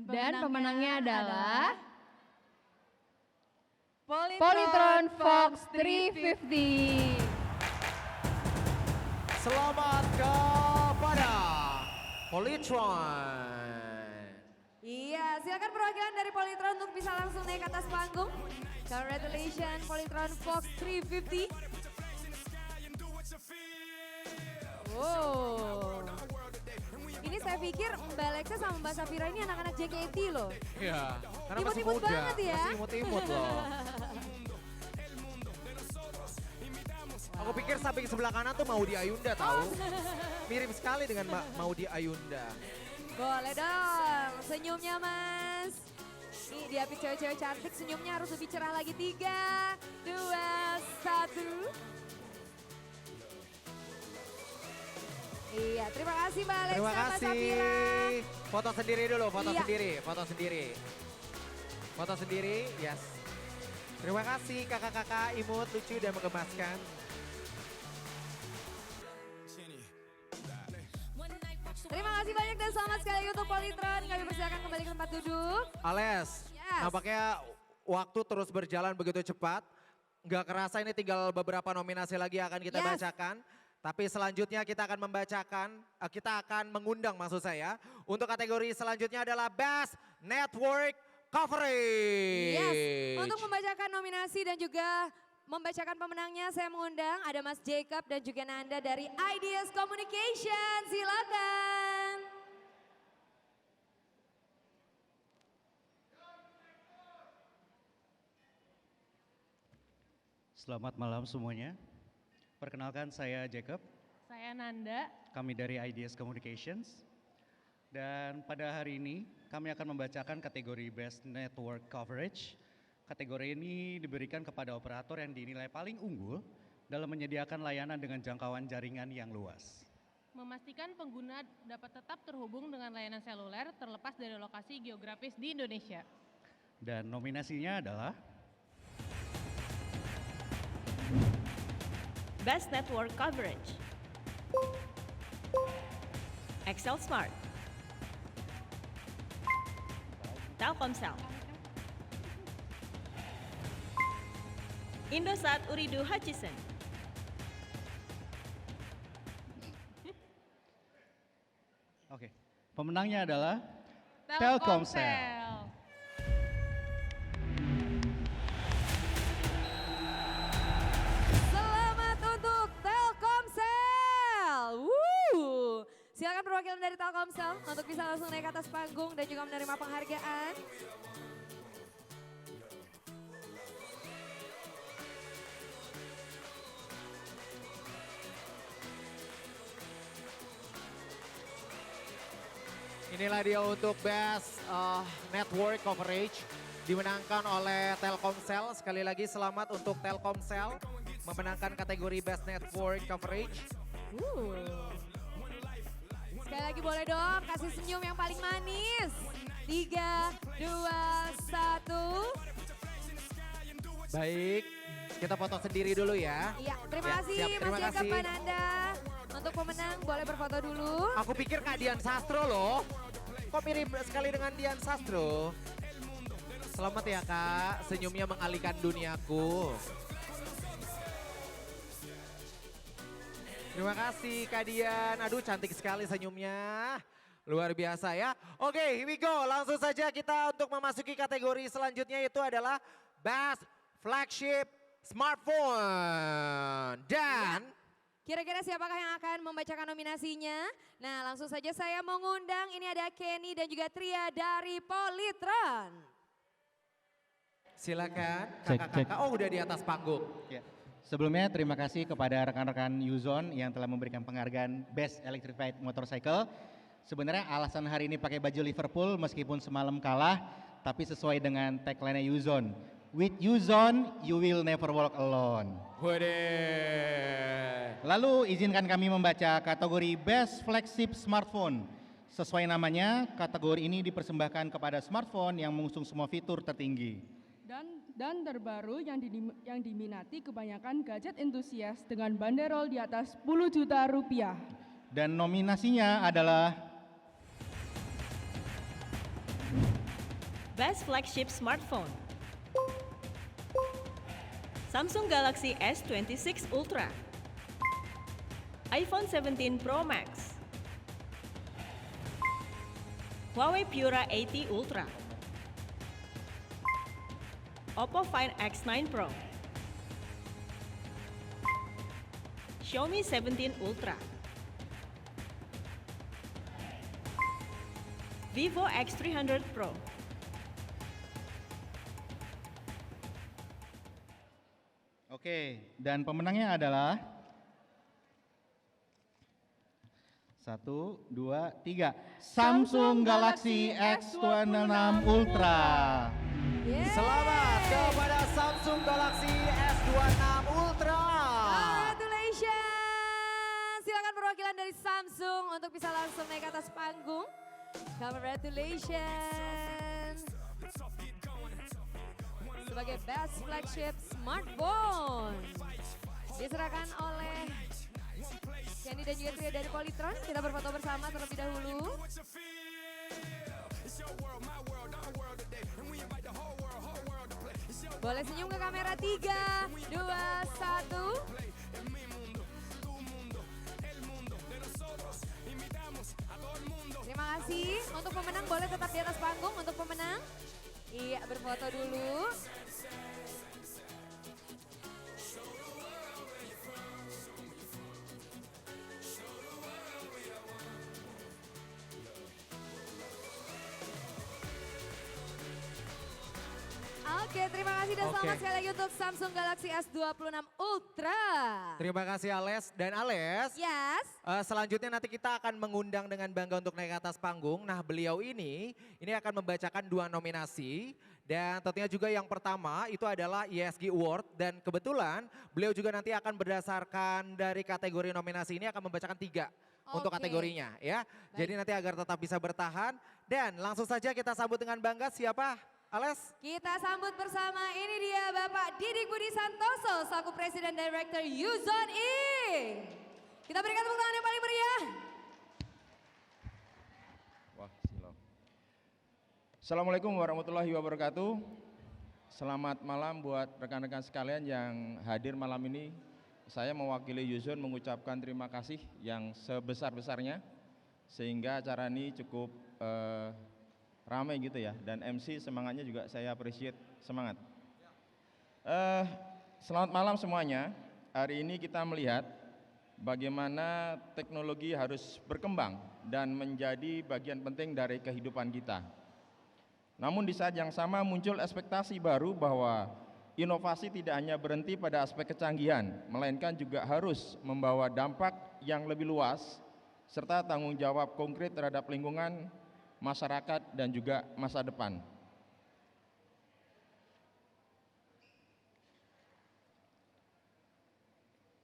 dan pemenangnya adalah Polytron Fox 350. Selamat kepada Polytron. Iya. silakan perwakilan dari Polytron untuk bisa langsung naik ke atas panggung. Congratulations Polytron Fox 350. Wow. Ini saya pikir Mbak Lexa sama Mbak Safira ini anak-anak JKT loh. Iya, karena masih Imut-imut muda, banget ya. masih imut-imut loh. Aku pikir samping sebelah kanan tuh Maudy Ayunda tahu. Mirip sekali dengan Maudy Ayunda. Boleh dong, senyumnya Mas. Nih diapit cewek-cewek cantik, senyumnya harus lebih cerah lagi. 3, 2, 1. Iya, terima kasih Mbak Alexa, Terima Mbak kasih. Safira. Foto sendiri dulu, foto Iya. sendiri, foto sendiri. Foto sendiri, yes. Terima kasih kakak-kakak imut, lucu dan menggemaskan. Terima kasih banyak dan selamat sekali lagi untuk Polytron. Kami persilakan kembali ke tempat duduk. Ales, Yes. nampaknya waktu terus berjalan begitu cepat. Nggak kerasa ini tinggal beberapa nominasi lagi yang akan kita Yes. bacakan. Tapi selanjutnya kita akan kita akan mengundang maksud saya. Untuk kategori selanjutnya adalah Best Network Coverage. Yes, untuk membacakan nominasi dan juga membacakan pemenangnya saya mengundang ada Mas Jacob dan juga Nanda dari Ideas Communication. Silakan. Selamat malam semuanya. Perkenalkan saya Jacob, Saya Nanda. kami dari Ideas Communications. Dan pada hari ini kami akan membacakan kategori Best Network Coverage. Kategori ini diberikan kepada operator yang dinilai paling unggul dalam menyediakan layanan dengan jangkauan jaringan yang luas. Memastikan pengguna dapat tetap terhubung dengan layanan seluler terlepas dari lokasi geografis di Indonesia. Dan nominasinya adalah Best Network Coverage. Excel Smart. Telkomsel. Indosat Ooredoo Hutchison. Oke, pemenangnya adalah Telkomsel. Selamat untuk Telkomsel. Silakan perwakilan dari Telkomsel untuk bisa langsung naik ke atas panggung dan juga menerima penghargaan. Inilah dia untuk Best Network Coverage dimenangkan oleh Telkomsel. Sekali lagi selamat untuk Telkomsel memenangkan kategori Best Network Coverage. Sekali lagi boleh dong kasih senyum yang paling manis. 3, 2, 1. Baik, kita foto sendiri dulu ya. Iya, terima Ya, kasih siap, Mas terima Jacob, kasih. Mbak Nanda. Untuk pemenang boleh berfoto dulu. Aku pikir Kak Dian Sastro loh. Kok mirip sekali dengan Dian Sastro? Selamat ya Kak, senyumnya mengalihkan duniaku. Terima kasih Kak Dian, aduh cantik sekali senyumnya. Luar biasa ya. Oke, here we go. Langsung saja kita untuk memasuki kategori selanjutnya itu adalah Best Flagship Smartphone. Dan Kira-kira siapakah yang akan membacakan nominasinya? Nah langsung saja saya mengundang, ini ada Kenny dan juga Tria dari Polytron. silakan Cek, kakak-kakak, oh udah di atas panggung. Ya. Sebelumnya terima kasih kepada rekan-rekan Yuzon yang telah memberikan penghargaan Best Electrified Motorcycle. Sebenarnya alasan hari ini pakai baju Liverpool meskipun semalam kalah, tapi sesuai dengan tagline Yuzon. With Yuzon, you will never walk alone. Waduh. Lalu izinkan kami membaca kategori Best Flagship Smartphone. Sesuai namanya, kategori ini dipersembahkan kepada smartphone yang mengusung semua fitur tertinggi. Dan terbaru yang diminati kebanyakan gadget entusias dengan banderol di atas 10 juta rupiah. Dan nominasinya adalah Best Flagship Smartphone. Samsung Galaxy S26 Ultra. iPhone 17 Pro Max. Huawei Pura 80 Ultra. Oppo Find X9 Pro, Xiaomi 17 Ultra, Vivo X300 Pro, Oke, dan pemenangnya adalah 1, 2, 3 Samsung Galaxy S26 Ultra. Selamat kepada Samsung Galaxy S26 Ultra. Congratulations. Silakan perwakilan dari Samsung untuk bisa langsung naik ke atas panggung. Congratulations. Sebagai best flagship smartphone. Diserahkan oleh Candy dan juga trio dari Polytron. Kita berfoto bersama terlebih dahulu. Boleh senyum ke kamera 3, 2, 1. Terima kasih. Untuk pemenang boleh tetap di atas panggung untuk pemenang. Iya, berfoto dulu. Oke, terima kasih dan selamat sekali lagi untuk Samsung Galaxy S26 Ultra. Terima kasih Ales. Dan Ales, yes. Selanjutnya nanti kita akan mengundang dengan bangga untuk naik ke atas panggung. Nah beliau ini akan membacakan 2 nominasi. Dan tentunya juga yang pertama itu adalah ESG Award. Dan kebetulan beliau juga nanti akan berdasarkan dari kategori nominasi ini akan membacakan 3 untuk kategorinya ya. Jadi nanti agar tetap bisa bertahan. Dan langsung saja kita sambut dengan bangga siapa? Ales? Kita sambut bersama, ini dia Bapak Didik Budi Santoso, selaku Presiden Director Yuzon Inc. Kita berikan tepuk tangan yang paling meriah. Wah, silau. Assalamualaikum warahmatullahi wabarakatuh. Selamat malam buat rekan-rekan sekalian yang hadir malam ini. Saya mewakili Yuzon mengucapkan terima kasih yang sebesar-besarnya. Sehingga acara ini cukup ramai gitu ya, dan MC semangatnya juga saya appreciate, semangat. Selamat malam semuanya. Hari ini kita melihat bagaimana teknologi harus berkembang dan menjadi bagian penting dari kehidupan kita. Namun di saat yang sama muncul ekspektasi baru bahwa inovasi tidak hanya berhenti pada aspek kecanggihan, melainkan juga harus membawa dampak yang lebih luas serta tanggung jawab konkret terhadap lingkungan, masyarakat, dan juga masa depan.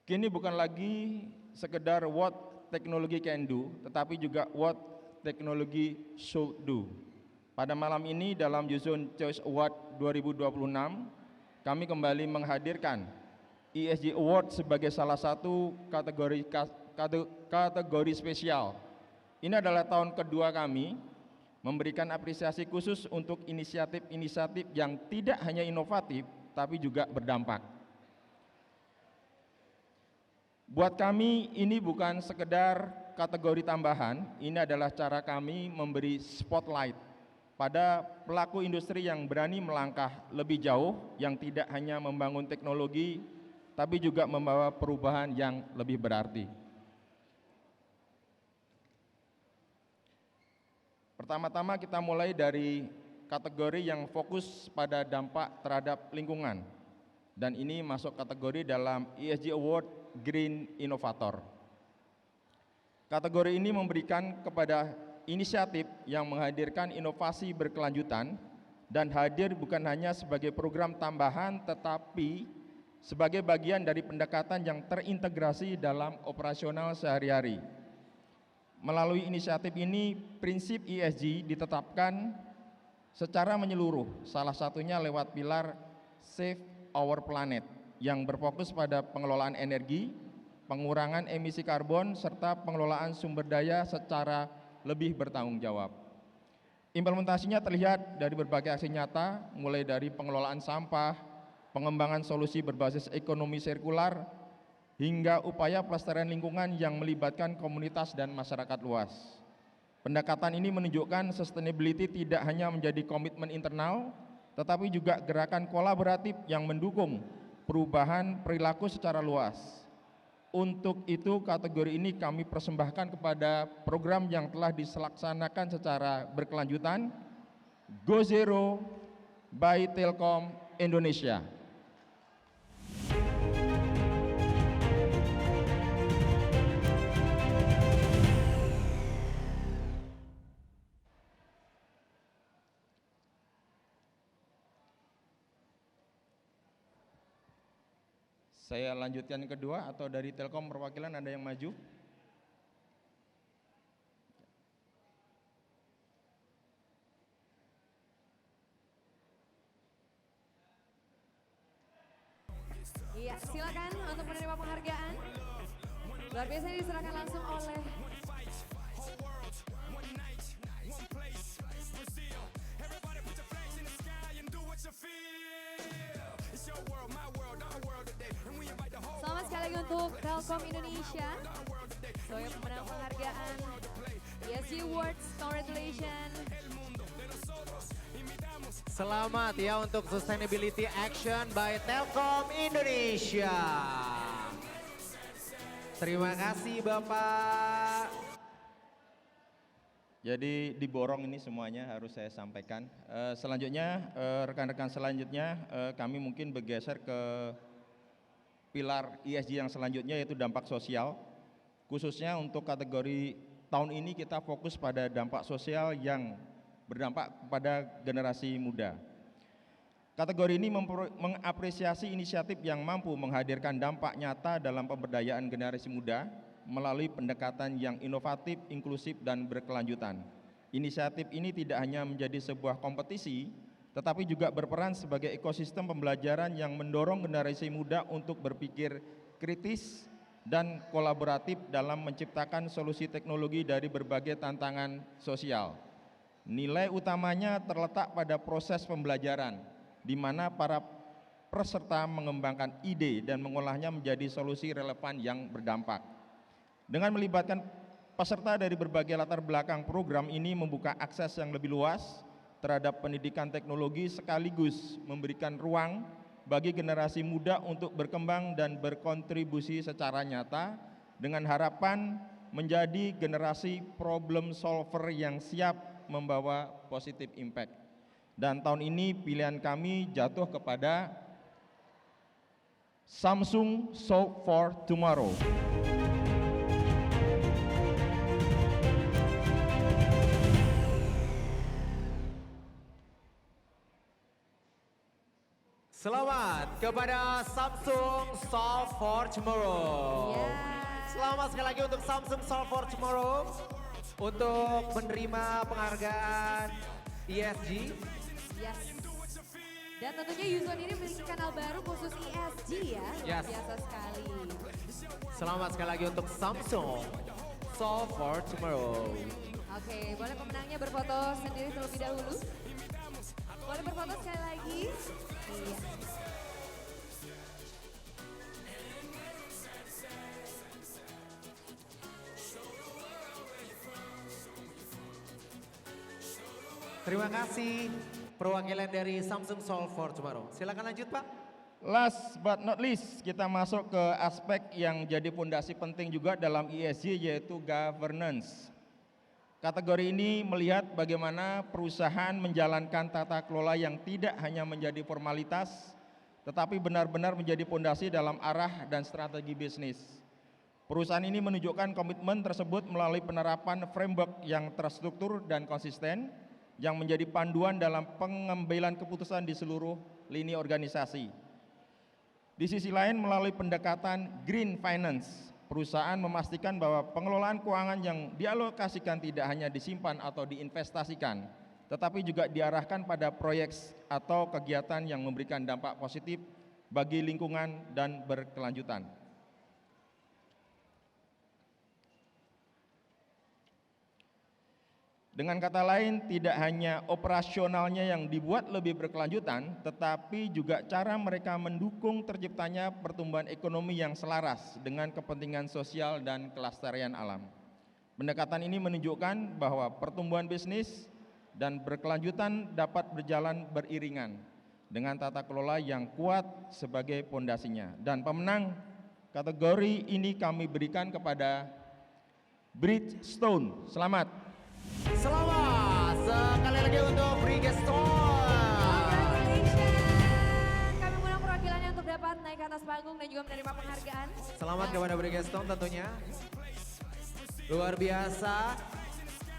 Kini bukan lagi sekedar what technology can do, tetapi juga what technology should do. Pada malam ini dalam Yuzon Choice Award 2026, kami kembali menghadirkan ESG Award sebagai salah satu kategori spesial. Ini adalah tahun kedua kami memberikan apresiasi khusus untuk inisiatif-inisiatif yang tidak hanya inovatif, tapi juga berdampak. Buat kami ini bukan sekedar kategori tambahan, ini adalah cara kami memberi spotlight pada pelaku industri yang berani melangkah lebih jauh, yang tidak hanya membangun teknologi, tapi juga membawa perubahan yang lebih berarti. Pertama-tama kita mulai dari kategori yang fokus pada dampak terhadap lingkungan. Dan ini masuk kategori dalam ESG Award Green Innovator. Kategori ini memberikan kepada inisiatif yang menghadirkan inovasi berkelanjutan dan hadir bukan hanya sebagai program tambahan tetapi sebagai bagian dari pendekatan yang terintegrasi dalam operasional sehari-hari. Melalui inisiatif ini, prinsip ESG ditetapkan secara menyeluruh, salah satunya lewat pilar Save Our Planet yang berfokus pada pengelolaan energi, pengurangan emisi karbon, serta pengelolaan sumber daya secara lebih bertanggung jawab. Implementasinya terlihat dari berbagai aksi nyata, mulai dari pengelolaan sampah, pengembangan solusi berbasis ekonomi sirkular, hingga upaya pelestarian lingkungan yang melibatkan komunitas dan masyarakat luas. Pendekatan ini menunjukkan sustainability tidak hanya menjadi komitmen internal, tetapi juga gerakan kolaboratif yang mendukung perubahan perilaku secara luas. Untuk itu kategori ini kami persembahkan kepada program yang telah dilaksanakan secara berkelanjutan, Go Zero by Telkom Indonesia. Saya lanjutkan yang kedua, atau dari Telkom perwakilan ada yang maju? Iya, silakan untuk menerima penghargaan. Luar biasa diserahkan langsung oleh selamat sekali lagi untuk Telkom Indonesia sebagai pemenang penghargaan ESG Awards. Congratulations. Selamat ya untuk Sustainability Action by Telkom Indonesia. Terima kasih Bapak. Jadi diborong ini semuanya harus saya sampaikan. Selanjutnya rekan-rekan selanjutnya kami mungkin bergeser ke pilar ESG yang selanjutnya, yaitu dampak sosial. Khususnya untuk kategori tahun ini kita fokus pada dampak sosial yang berdampak kepada generasi muda. Kategori ini mengapresiasi inisiatif yang mampu menghadirkan dampak nyata dalam pemberdayaan generasi muda melalui pendekatan yang inovatif, inklusif, dan berkelanjutan. Inisiatif ini tidak hanya menjadi sebuah kompetisi, tetapi juga berperan sebagai ekosistem pembelajaran yang mendorong generasi muda untuk berpikir kritis dan kolaboratif dalam menciptakan solusi teknologi dari berbagai tantangan sosial. Nilai utamanya terletak pada proses pembelajaran, di mana para peserta mengembangkan ide dan mengolahnya menjadi solusi relevan yang berdampak. Dengan melibatkan peserta dari berbagai latar belakang, program ini membuka akses yang lebih luas terhadap pendidikan teknologi sekaligus memberikan ruang bagi generasi muda untuk berkembang dan berkontribusi secara nyata dengan harapan menjadi generasi problem solver yang siap membawa positive impact. Dan tahun ini pilihan kami jatuh kepada Samsung Solve for Tomorrow. Selamat kepada Samsung Solve for Tomorrow. Selamat sekali lagi untuk Samsung Solve for Tomorrow untuk menerima penghargaan ESG. Yes. Dan tentunya Yuzon ini memiliki kanal baru khusus ESG ya. Yes. Biasa sekali. Selamat sekali lagi untuk Samsung Solve for Tomorrow. Oke, boleh pemenangnya berfoto sendiri terlebih dahulu. Boleh berfoto sekali lagi. Iya. Terima kasih perwakilan dari Samsung Solve for Tomorrow. Silakan lanjut Pak. Last but not least, kita masuk ke aspek yang jadi fondasi penting juga dalam ESG, yaitu governance. Kategori ini melihat bagaimana perusahaan menjalankan tata kelola yang tidak hanya menjadi formalitas, tetapi benar-benar menjadi fondasi dalam arah dan strategi bisnis. Perusahaan ini menunjukkan komitmen tersebut melalui penerapan framework yang terstruktur dan konsisten, yang menjadi panduan dalam pengambilan keputusan di seluruh lini organisasi. Di sisi lain, melalui pendekatan green finance, perusahaan memastikan bahwa pengelolaan keuangan yang dialokasikan tidak hanya disimpan atau diinvestasikan, tetapi juga diarahkan pada proyek atau kegiatan yang memberikan dampak positif bagi lingkungan dan berkelanjutan. Dengan kata lain, tidak hanya operasionalnya yang dibuat lebih berkelanjutan, tetapi juga cara mereka mendukung terciptanya pertumbuhan ekonomi yang selaras dengan kepentingan sosial dan kelestarian alam. Pendekatan ini menunjukkan bahwa pertumbuhan bisnis dan berkelanjutan dapat berjalan beriringan dengan tata kelola yang kuat sebagai pondasinya. Dan pemenang kategori ini kami berikan kepada Bridgestone. Selamat. Selamat sekali lagi untuk Bridgestone. Kami undang perwakilannya untuk dapat naik ke atas panggung dan juga menerima penghargaan. Selamat kepada Bridgestone tentunya. Luar biasa.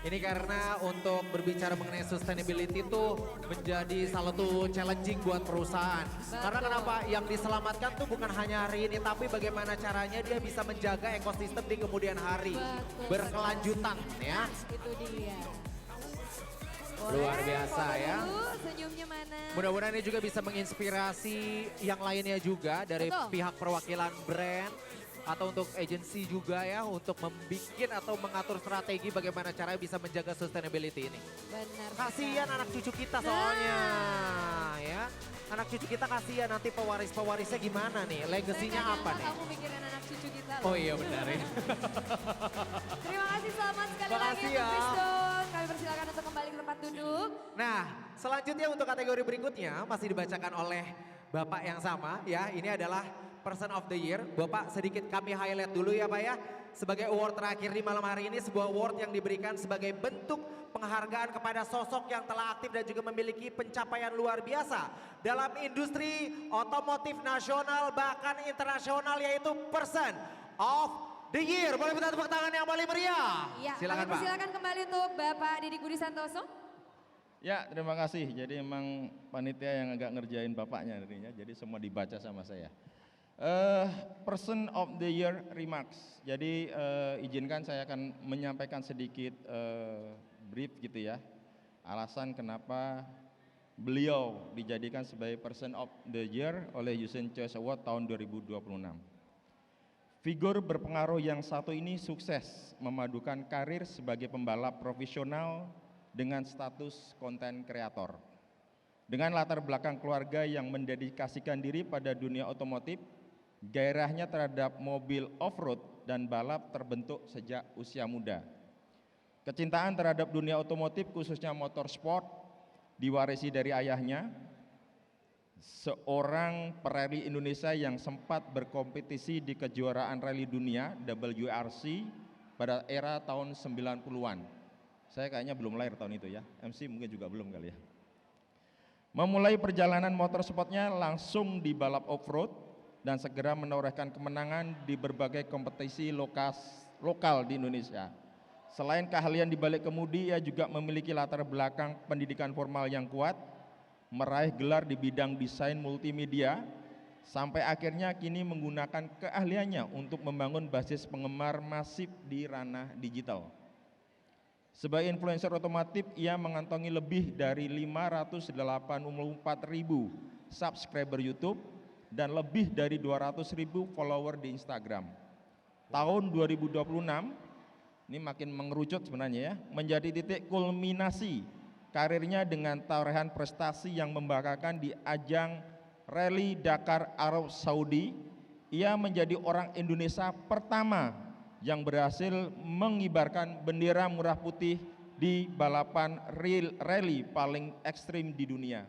Ini karena untuk berbicara mengenai sustainability itu menjadi salah satu challenging buat perusahaan. Karena kenapa? Yang diselamatkan tuh bukan hanya hari ini, tapi bagaimana caranya dia bisa menjaga ekosistem di kemudian hari. Berkelanjutan ya. Itu dia. Luar biasa ya. Senyumnya mana? Mudah-mudahan ini juga bisa menginspirasi yang lainnya juga dari pihak perwakilan brand atau untuk agensi juga ya untuk membuat atau mengatur strategi bagaimana caranya bisa menjaga sustainability ini. Benar. Kasihan anak cucu kita soalnya ya. Anak cucu kita kasihan nanti pewaris-pewarisnya gimana nih? Legasinya apa nih? Kamu mikirin anak cucu kita loh. Oh iya benar ya. Terima kasih, selamat sekali lagi Makasih untuk ya. Bridgestone. Kami persilakan untuk kembali ke tempat duduk. Nah, selanjutnya untuk kategori berikutnya masih dibacakan oleh Bapak yang sama ya. Ini adalah Person of the Year. Bapak sedikit kami highlight dulu ya Pak ya. Sebagai award terakhir di malam hari ini, sebuah award yang diberikan sebagai bentuk penghargaan kepada sosok yang telah aktif dan juga memiliki pencapaian luar biasa dalam industri otomotif nasional bahkan internasional, yaitu Person of the Year. Boleh minta tepuk tangan yang paling meriah? Ya, Silakan Pak. Silakan kembali untuk Bapak Didi Budi Santoso. Ya, terima kasih. Jadi emang panitia yang agak ngerjain bapaknya nantinya, jadi semua dibaca sama saya. Person of the Year remarks. Jadi izinkan saya akan menyampaikan sedikit brief gitu ya. Alasan kenapa beliau dijadikan sebagai Person of the Year oleh User Choice Award tahun 2026. Figur berpengaruh yang satu ini sukses memadukan karir sebagai pembalap profesional dengan status konten kreator. Dengan latar belakang keluarga yang mendedikasikan diri pada dunia otomotif, gairahnya terhadap mobil off-road dan balap terbentuk sejak usia muda. Kecintaan terhadap dunia otomotif khususnya motorsport diwarisi dari ayahnya, seorang perali Indonesia yang sempat berkompetisi di kejuaraan rally dunia WRC pada era tahun 90-an. Saya kayaknya belum lahir tahun itu ya, MC mungkin juga belum kali ya. Memulai perjalanan motorsportnya langsung di balap off-road dan segera menorehkan kemenangan di berbagai kompetisi lokal di Indonesia. Selain keahlian di balik kemudi, ia juga memiliki latar belakang pendidikan formal yang kuat, meraih gelar di bidang desain multimedia, sampai akhirnya kini menggunakan keahliannya untuk membangun basis penggemar masif di ranah digital. Sebagai influencer otomotif, ia mengantongi lebih dari 584.000 subscriber YouTube dan lebih dari 200.000 follower di Instagram. Tahun 2026, ini makin mengerucut sebenarnya ya, menjadi titik kulminasi karirnya dengan torehan prestasi yang membanggakan di ajang Rally Dakar Arab Saudi. Ia menjadi orang Indonesia pertama yang berhasil mengibarkan bendera merah putih di balapan rally paling ekstrim di dunia.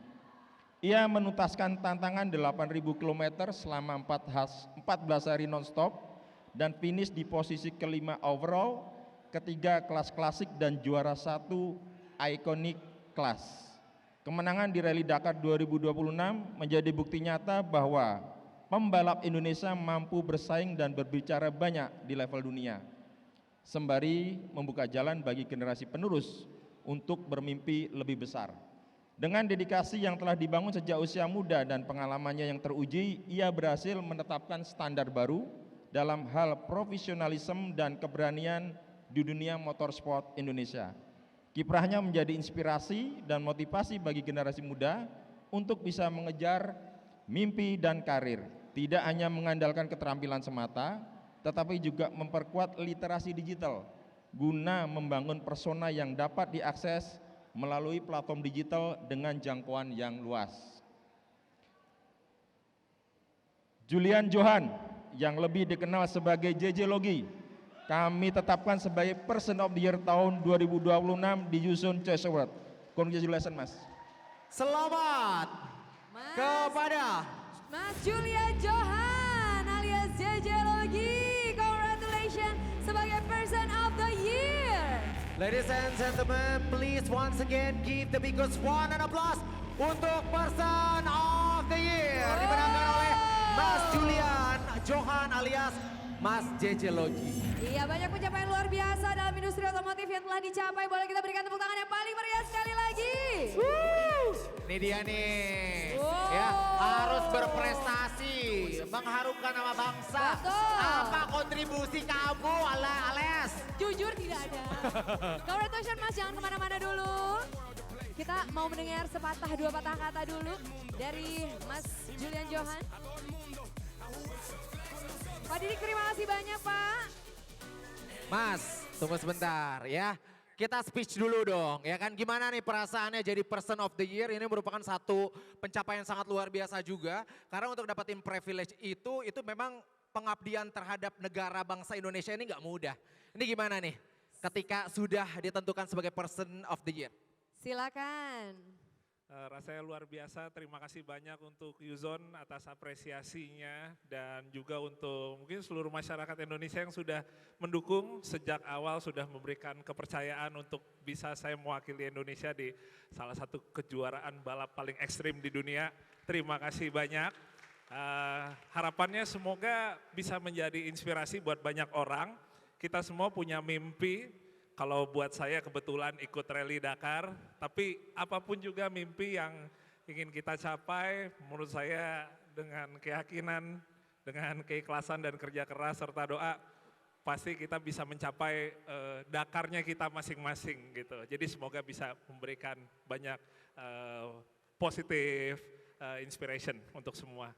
Ia menuntaskan tantangan 8.000 km selama 14 hari non-stop dan finish di posisi kelima overall, ketiga kelas klasik dan juara satu iconic class. Kemenangan di Rally Dakar 2026 menjadi bukti nyata bahwa pembalap Indonesia mampu bersaing dan berbicara banyak di level dunia, sembari membuka jalan bagi generasi penerus untuk bermimpi lebih besar. Dengan dedikasi yang telah dibangun sejak usia muda dan pengalamannya yang teruji, ia berhasil menetapkan standar baru dalam hal profesionalisme dan keberanian di dunia motorsport Indonesia. Kiprahnya menjadi inspirasi dan motivasi bagi generasi muda untuk bisa mengejar mimpi dan karir, tidak hanya mengandalkan keterampilan semata, tetapi juga memperkuat literasi digital guna membangun persona yang dapat diakses melalui platform digital dengan jangkauan yang luas. Julian Johan yang lebih dikenal sebagai JJ Logi, kami tetapkan sebagai Person of the Year tahun 2026 di User Choice Award. Congratulations Mas. Selamat kepada Mas Julian Johan alias JJ Logi. Congratulations sebagai Person of the Year. Ladies and gentlemen, please once again give the biggest one and applause untuk Person of the Year. Dimenangkan oleh Mas Julian Johan alias Mas JJ Logi. Iya, banyak pencapaian luar biasa dalam industri otomotif yang telah dicapai. Boleh kita berikan tepuk tangan yang paling meriah sekali lagi. Ini dia nih, ya harus berprestasi, mengharumkan nama bangsa. Betul. Apa kontribusi kamu, Ales? Jujur tidak ada. Congratulations Mas, jangan kemana-mana dulu. Kita mau mendengar sepatah dua patah kata dulu dari Mas Julian Johan. Pak Didik, terima kasih banyak Pak. Mas, tunggu sebentar ya. Kita speech dulu dong, ya kan gimana nih perasaannya jadi Person of the Year. Ini merupakan satu pencapaian sangat luar biasa juga. Karena untuk dapetin privilege itu memang pengabdian terhadap negara bangsa Indonesia ini nggak mudah. Ini gimana nih ketika sudah ditentukan sebagai Person of the Year? Silakan. Rasanya luar biasa, terima kasih banyak untuk Yuzon atas apresiasinya dan juga untuk mungkin seluruh masyarakat Indonesia yang sudah mendukung sejak awal, sudah memberikan kepercayaan untuk bisa saya mewakili Indonesia di salah satu kejuaraan balap paling ekstrim di dunia. Terima kasih banyak. Harapannya semoga bisa menjadi inspirasi buat banyak orang. Kita semua punya mimpi. Kalau buat saya kebetulan ikut rally Dakar, tapi apapun juga mimpi yang ingin kita capai, menurut saya dengan keyakinan, dengan keikhlasan dan kerja keras serta doa, pasti kita bisa mencapai Dakarnya kita masing-masing gitu. Jadi semoga bisa memberikan banyak positif inspiration untuk semua.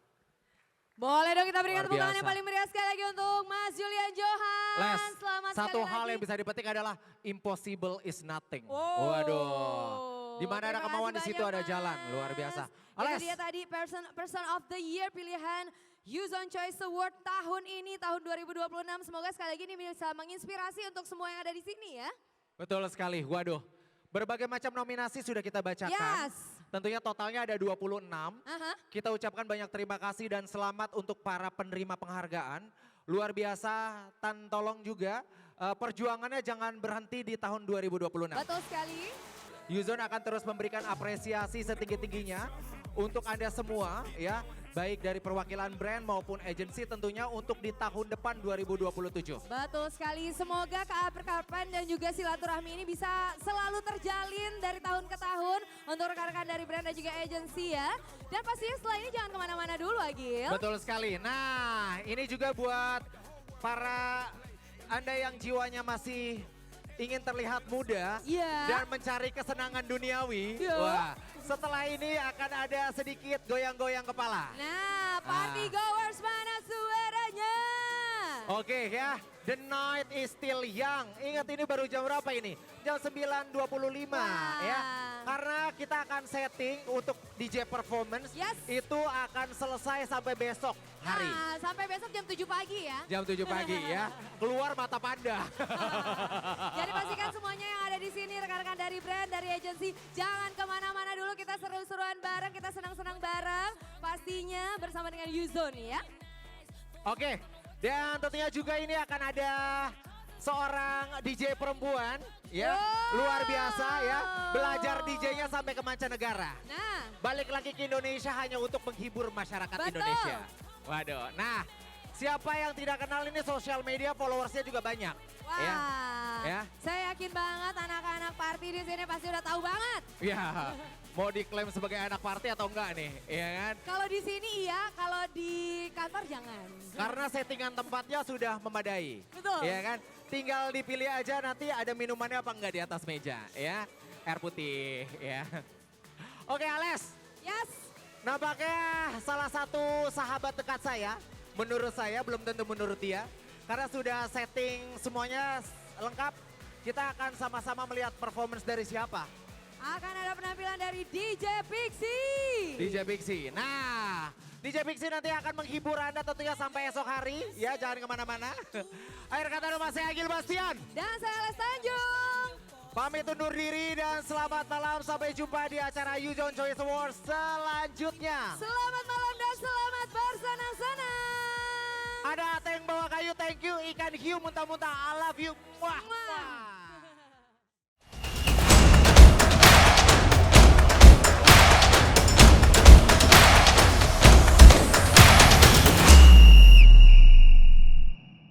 Boleh dong kita berikan tepuk tangan yang paling meriah sekali lagi untuk Mas Julian Johan. Les, Selamat satu sekali hal lagi. yang bisa dipetik adalah impossible is nothing. Wow. Waduh, di mana ada Terima kemauan di kasih situ banyak, ada jalan, Mas. luar biasa. Itu Les, dia tadi person of the Year pilihan Yuzon Choice Award tahun ini, tahun 2026. Semoga sekali lagi ini bisa menginspirasi untuk semua yang ada di sini ya. betul sekali, waduh. Berbagai macam nominasi sudah kita bacakan. Yes. Tentunya totalnya ada 26. Aha. Kita ucapkan banyak terima kasih dan selamat untuk para penerima penghargaan. Luar biasa, Tan tolong juga perjuangannya jangan berhenti di tahun 2026. Betul sekali. Yuzon akan terus memberikan apresiasi setinggi-tingginya untuk Anda semua ya. Baik dari perwakilan brand maupun agensi tentunya untuk di tahun depan 2027. Betul sekali, semoga keakraban dan juga silaturahmi ini bisa selalu terjalin dari tahun ke tahun untuk rekan-rekan dari brand dan juga agensi ya. Dan pastinya setelah ini jangan kemana-mana dulu Agil. Betul sekali. Nah ini juga buat para Anda yang jiwanya masih ingin terlihat muda dan mencari kesenangan duniawi. Wah, setelah ini akan ada sedikit goyang-goyang kepala. Nah, party goers mana suaranya? Oke ya, the night is still young. Ingat ini baru jam berapa ini? Jam 9.25 ya. Karena kita akan setting untuk DJ performance itu akan selesai sampai besok hari. Nah, sampai besok jam 7 pagi ya. Jam 7 pagi ya, keluar mata panda. Jadi pastikan semuanya yang ada di sini, rekan-rekan dari brand, dari agensi, jangan kemana-mana dulu, kita seru-seruan bareng, kita senang-senang bareng. Pastinya bersama dengan Yuzon ya. Oke, dan tentunya juga ini akan ada seorang DJ perempuan ya, luar biasa ya, belajar DJ-nya sampai ke mancanegara. Nah, balik lagi ke Indonesia hanya untuk menghibur masyarakat Betul. Indonesia. Waduh, nah siapa yang tidak kenal ini sosial media followersnya juga banyak. Wah, Ya. saya yakin banget anak-anak party di sini pasti udah tahu banget. Ya, mau diklaim sebagai anak party atau enggak nih, ya kan? Kalau di sini iya, kalau di kantor jangan. Karena settingan tempatnya sudah memadai. Betul. Ya kan? Tinggal dipilih aja nanti ada minumannya apa enggak di atas meja, ya. Air putih, ya. Oke, Ales. Yes. Nampaknya salah satu sahabat dekat saya, menurut saya belum tentu menurut dia. Karena sudah setting semuanya lengkap, kita akan sama-sama melihat performance dari siapa. Akan ada penampilan dari DJ Pixie. DJ Pixie. Nah, DJ Pixie nanti akan menghibur Anda tentunya sampai esok hari. Ya, jangan kemana-mana. Akhir kata rumah saya Agil Bastian. Dan saya Les Tanjung. Pamit undur diri dan selamat malam. Sampai jumpa di acara Yuzon Choice Awards selanjutnya. Selamat malam dan selamat bersenang-senang. Ada tank bawa kayu, thank you. Ikan hiu muntah-muntah, I love you. Wah.